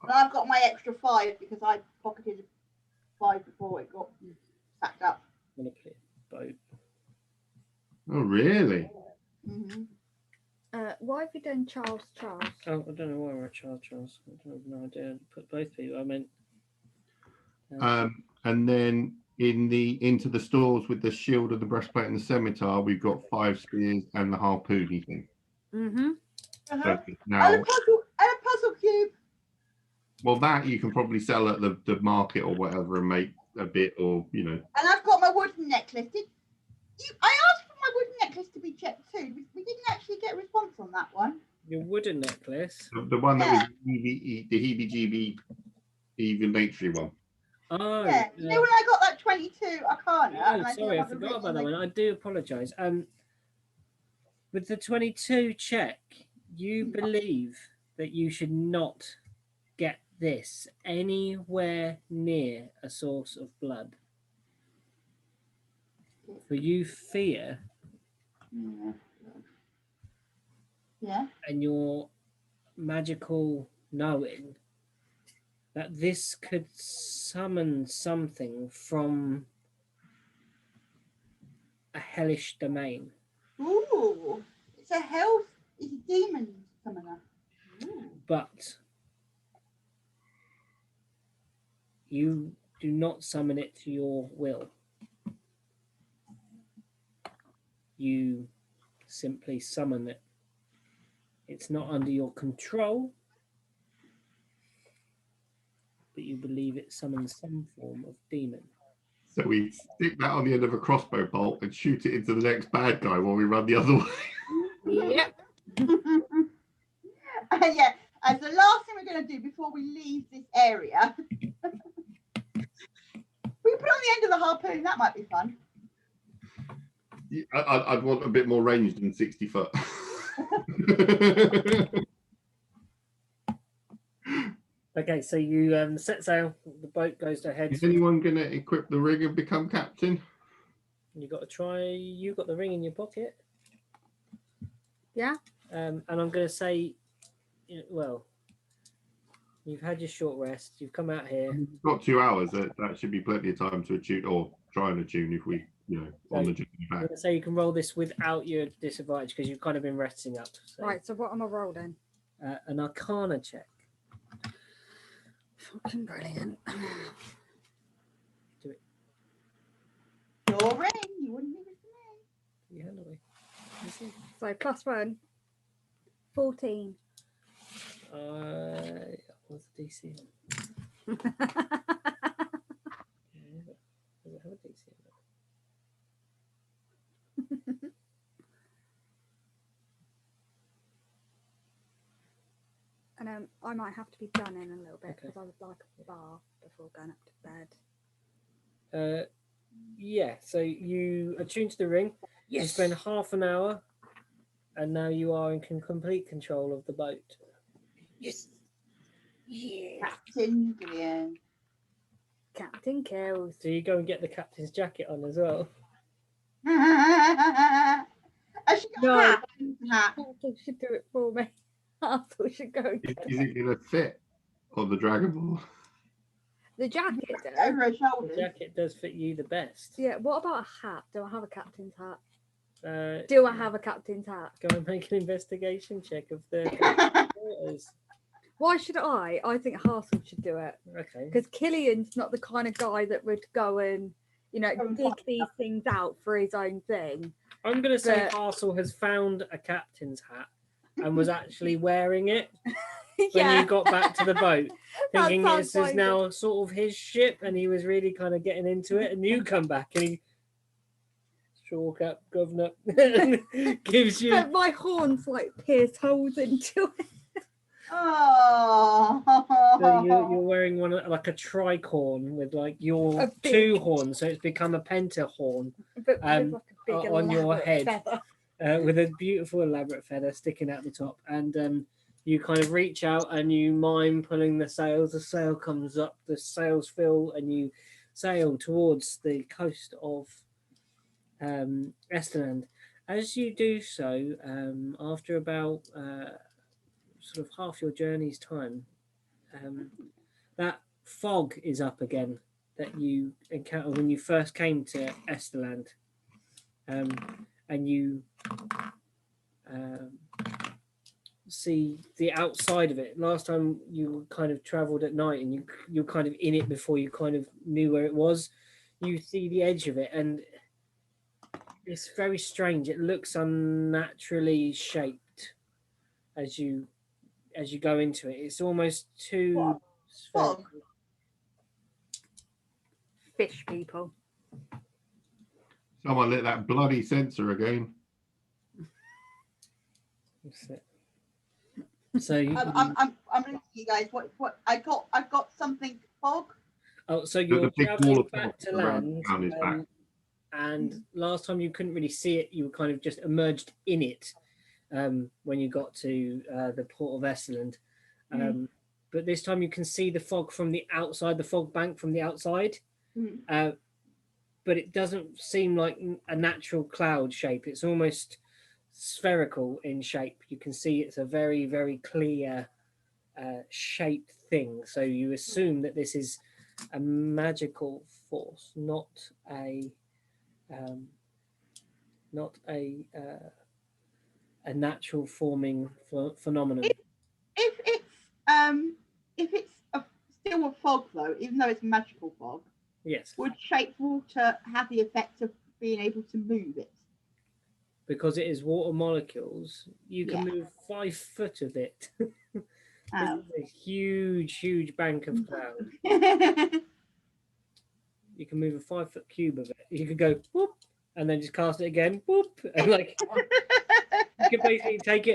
And I've got my extra 5 because I pocketed 5 before it got stacked up. I'm gonna play boat. Oh, really? Mm-hmm. Why have you done Charles? Oh, I don't know why we're at Charles. I have no idea. Put both people. I meant. And then into the stores with the shield of the breastplate and the scimitar, we've got 5 spears and the harpoony thing. Mm-hmm. Uh-huh. So now, And a puzzle cube. well, that you can probably sell at the market or whatever and make a bit, or you know. And I've got my wooden necklace. I asked for my wooden necklace to be checked too. We didn't actually get a response on that one. Your wooden necklace. The one that was the heebie-jeebie evil nature one. Oh, Yeah. You know when I got that 22 Arcana? oh, and sorry, I didn't have forgot the about that one. I do apologise. With the 22 check, you believe that you should not get this anywhere near a source of blood. For you fear Yeah. and your magical knowing that this could summon something from a hellish domain. Ooh. It's a demon summoner. Ooh. But you do not summon it to your will. You simply summon it. It's not under your control, but you believe it summons some form of demon. So we stick that on the end of a crossbow bolt and shoot it into the next bad guy while we run the other way. Yep. Yeah. As the last thing we're going to do before we leave this area, we put on the end of the harpoon. That might be fun. I'd want a bit more range than 60 foot. Okay, so you set sail. The boat goes ahead. Is anyone going to equip the rig and become captain? You got to try. You got the ring in your pocket. Yeah. And I'm going to say, well, you've had your short rest. You've come out here. We've got 2 hours. That should be plenty of time to attune or try and attune if we, on the journey I'm back. going to say you can roll this without your disadvantage because you've kind of been resting up. So, Right. So what am I rolling? an Arcana check. Fucking brilliant. Do it. Your ring. You wouldn't need it for me. Yeah, no way. Let's see. So +1. 14. What's the DC? Does it have a DC? And I might have to be done in a little bit Okay. because I would like a bath before going up to bed. Yeah, so you attune to the ring. You spend half an hour, and now you are in complete control of the boat. Yes. Yeah. Captain Gillian. Captain Kills. Do you go and get the captain's jacket on as well? Has she got No. a hat? Hat. Hazel should do it for me. Hazel should go and Is get it going to fit on the Dragon Ball? the jacket. Over Does. her The shoulders. jacket does fit you the best. Yeah. What about a hat? Do I have a captain's hat? Uh, Do I have a captain's hat? Go and make an investigation check of the waters. Why should I? I think Hazel should do it Okay. because Killian's not the kind of guy that would go and Go and dig find these things out for his own thing. I'm going to say But- Harsel has found a captain's hat and was actually wearing it when Yeah. you got back to the boat, That thinking sounds this is like now sort of his ship, and he was really kind of getting into it. And you come back and he, sure, Cap, governor, and gives you. But my horns like pierce holes into it. Oh. So you're wearing one like a tricorn with like your A big- two horns, so it's become a pentahorn But Um, with like a big on your elaborate head. feather. With a beautiful elaborate feather sticking out the top, and you kind of reach out and you mime pulling the sails. The sail comes up, the sails fill, and you sail towards the coast of Esterland. As you do so, after about sort of half your journey's time, that fog is up again that you encountered when you first came to Esterland, and you see the outside of it. Last time you kind of traveled at night and you're kind of in it before you kind of knew where it was. You see the edge of it, and it's very strange. It looks unnaturally shaped as you go into it. It's almost too What? Fog? spherical. Fish people. Someone lit that bloody sensor again. That's it. So you, I'm looking at you guys. What I've got something fog. oh, so The you're big ball traveling of back fog to around land, down his back. and last time you couldn't really see it. You were kind of just emerged in it when you got to the port of Esseland. But this time you can see the fog from the outside, the fog bank from the outside. But it doesn't seem like a natural cloud shape. It's almost spherical in shape. You can see it's a very, very clear shaped thing. So you assume that this is a magical force, not a natural forming phenomenon. If it's still a fog though, even though it's magical fog, Yes, would shaped water have the effect of being able to move it? because it is water molecules. You can Yeah. move 5 foot of it. Oh. It's a huge, huge bank of cloud. You can move a 5 foot cube of it. You could go whoop, and then just cast it again, whoop, and like you could basically take it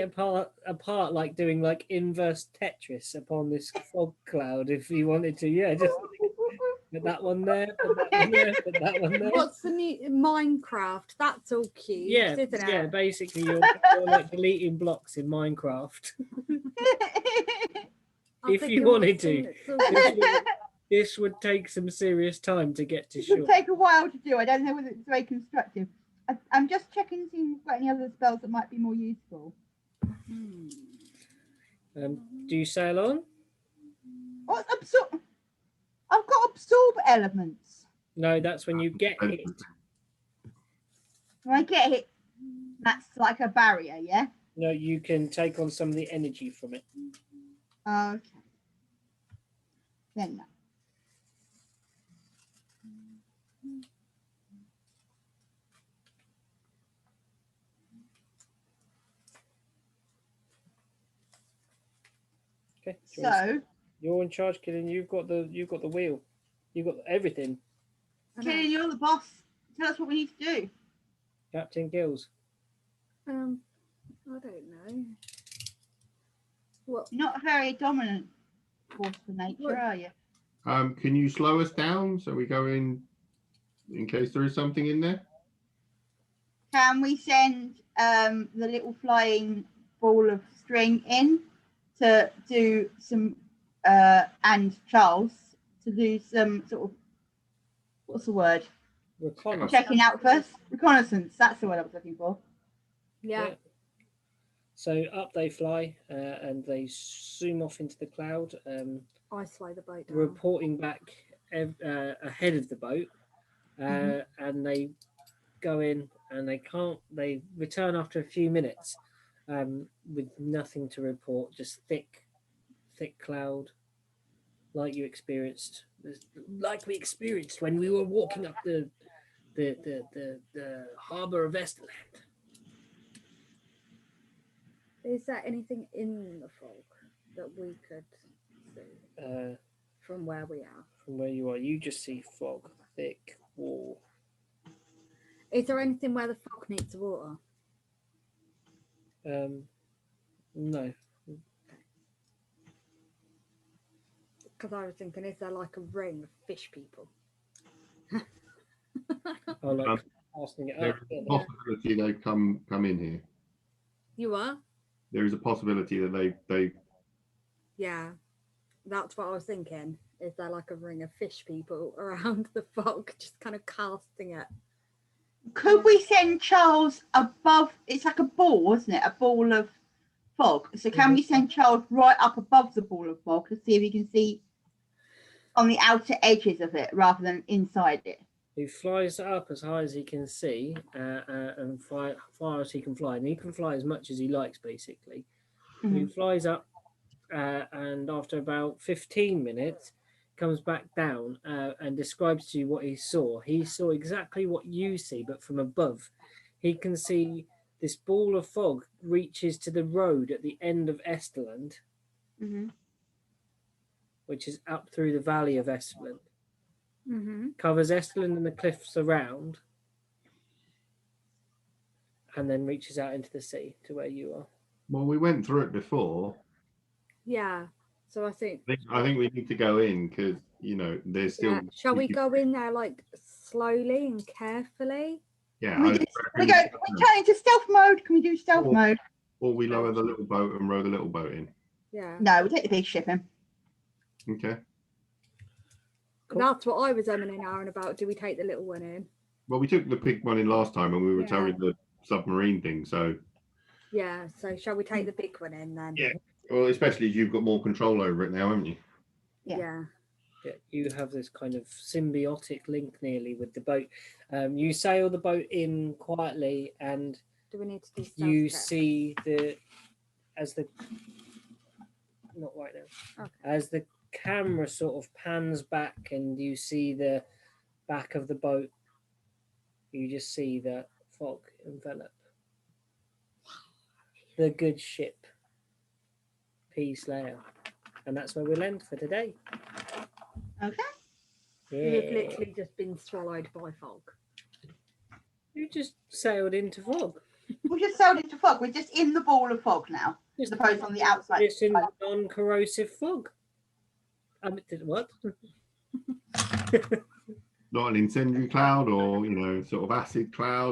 apart like doing like inverse Tetris upon this fog cloud if you wanted to. Yeah, just put that one there, put that one there, put that one there. What's the new Minecraft? That's all cute, Yeah, isn't it? yeah. Basically, you're like deleting blocks in Minecraft. I if think you it wanted was to. so cute. This would take some serious time to get to It shore. would take a while to do. I don't know whether it's very constructive. I'm just checking to see if we've got any other spells that might be more useful. Do you sail on? What absorb? I've got absorb elements. No, that's when you get hit. When I get hit, that's like a barrier, yeah? No, you can take on some of the energy from it. Okay. Then no. Okay. do you want to- So, you're in charge, Killian. You've got the wheel. You've got everything. I know. Killian, you're the boss. Tell us what we need to do. Captain Gills. I don't know. What? You're not a very dominant force for nature, What? are you? Can you slow us down so we go in in case there is something in there? Can we send the little flying ball of string in to do some, and Charles to do some sort of, what's the word? Reconnaissance. Checking out first. Reconnaissance. That's the word I was looking for. Yeah. So up they fly and they zoom off into the cloud, I slow the boat down. reporting back ahead of the boat, and they go in and they return after a few minutes with nothing to report, just thick cloud, like we experienced when we were walking up the harbour of Esteland. Is there anything in the fog that we could see from where we are? From where you are, you just see fog, thick wall. Is there anything where the fog needs water? No. Because I was thinking, is there like a ring of fish people? Oh, like casting it There up. is a possibility they come in here. You are? There is a possibility that they Yeah. That's what I was thinking. Is there like a ring of fish people around the fog, just kind of casting it? Could we send Charles above? It's like a ball, isn't it? A ball of fog. So can we send Charles right up above the ball of fog to see if he can see on the outer edges of it rather than inside it? He flies up as high as he can see and far as he can fly. And he can fly as much as he likes, basically. He flies up and after about 15 minutes comes back down and describes to you what he saw. He saw exactly what you see, but from above. He can see this ball of fog reaches to the road at the end of Esteland, which is up through the valley of Esteland. Covers Esteland and the cliffs around, and then reaches out into the sea to where you are. Well, we went through it before. Yeah. So I think we need to go in because there's still. Yeah. Shall we go in there like slowly and carefully? Yeah. Can we turn into stealth mode? Can we do stealth mode? Or we lower the little boat and row the little boat in. Yeah. No, we take the big ship in. Okay. Cool. That's what I was umming and ahhing about. Do we take the little one in? Well, we took the big one in last time and we were towing the submarine thing, so. Yeah, so shall we take the big one in then? Yeah. Well, especially as you've got more control over it now, haven't you? Yeah. Yeah, you have this kind of symbiotic link nearly with the boat. You sail the boat in quietly, and Do we need to do stealth you check? see not right now. Okay. As the camera sort of pans back and you see the back of the boat, you just see the fog envelop the good ship Peace Slayer, and that's where we'll end for today. Okay. We've literally just been swallowed by fog. You just sailed into fog. We just sailed into fog. We're just in the ball of fog now, as Just opposed on the outside. It's in non-corrosive fog. What? Not an incendiary cloud or sort of acid cloud.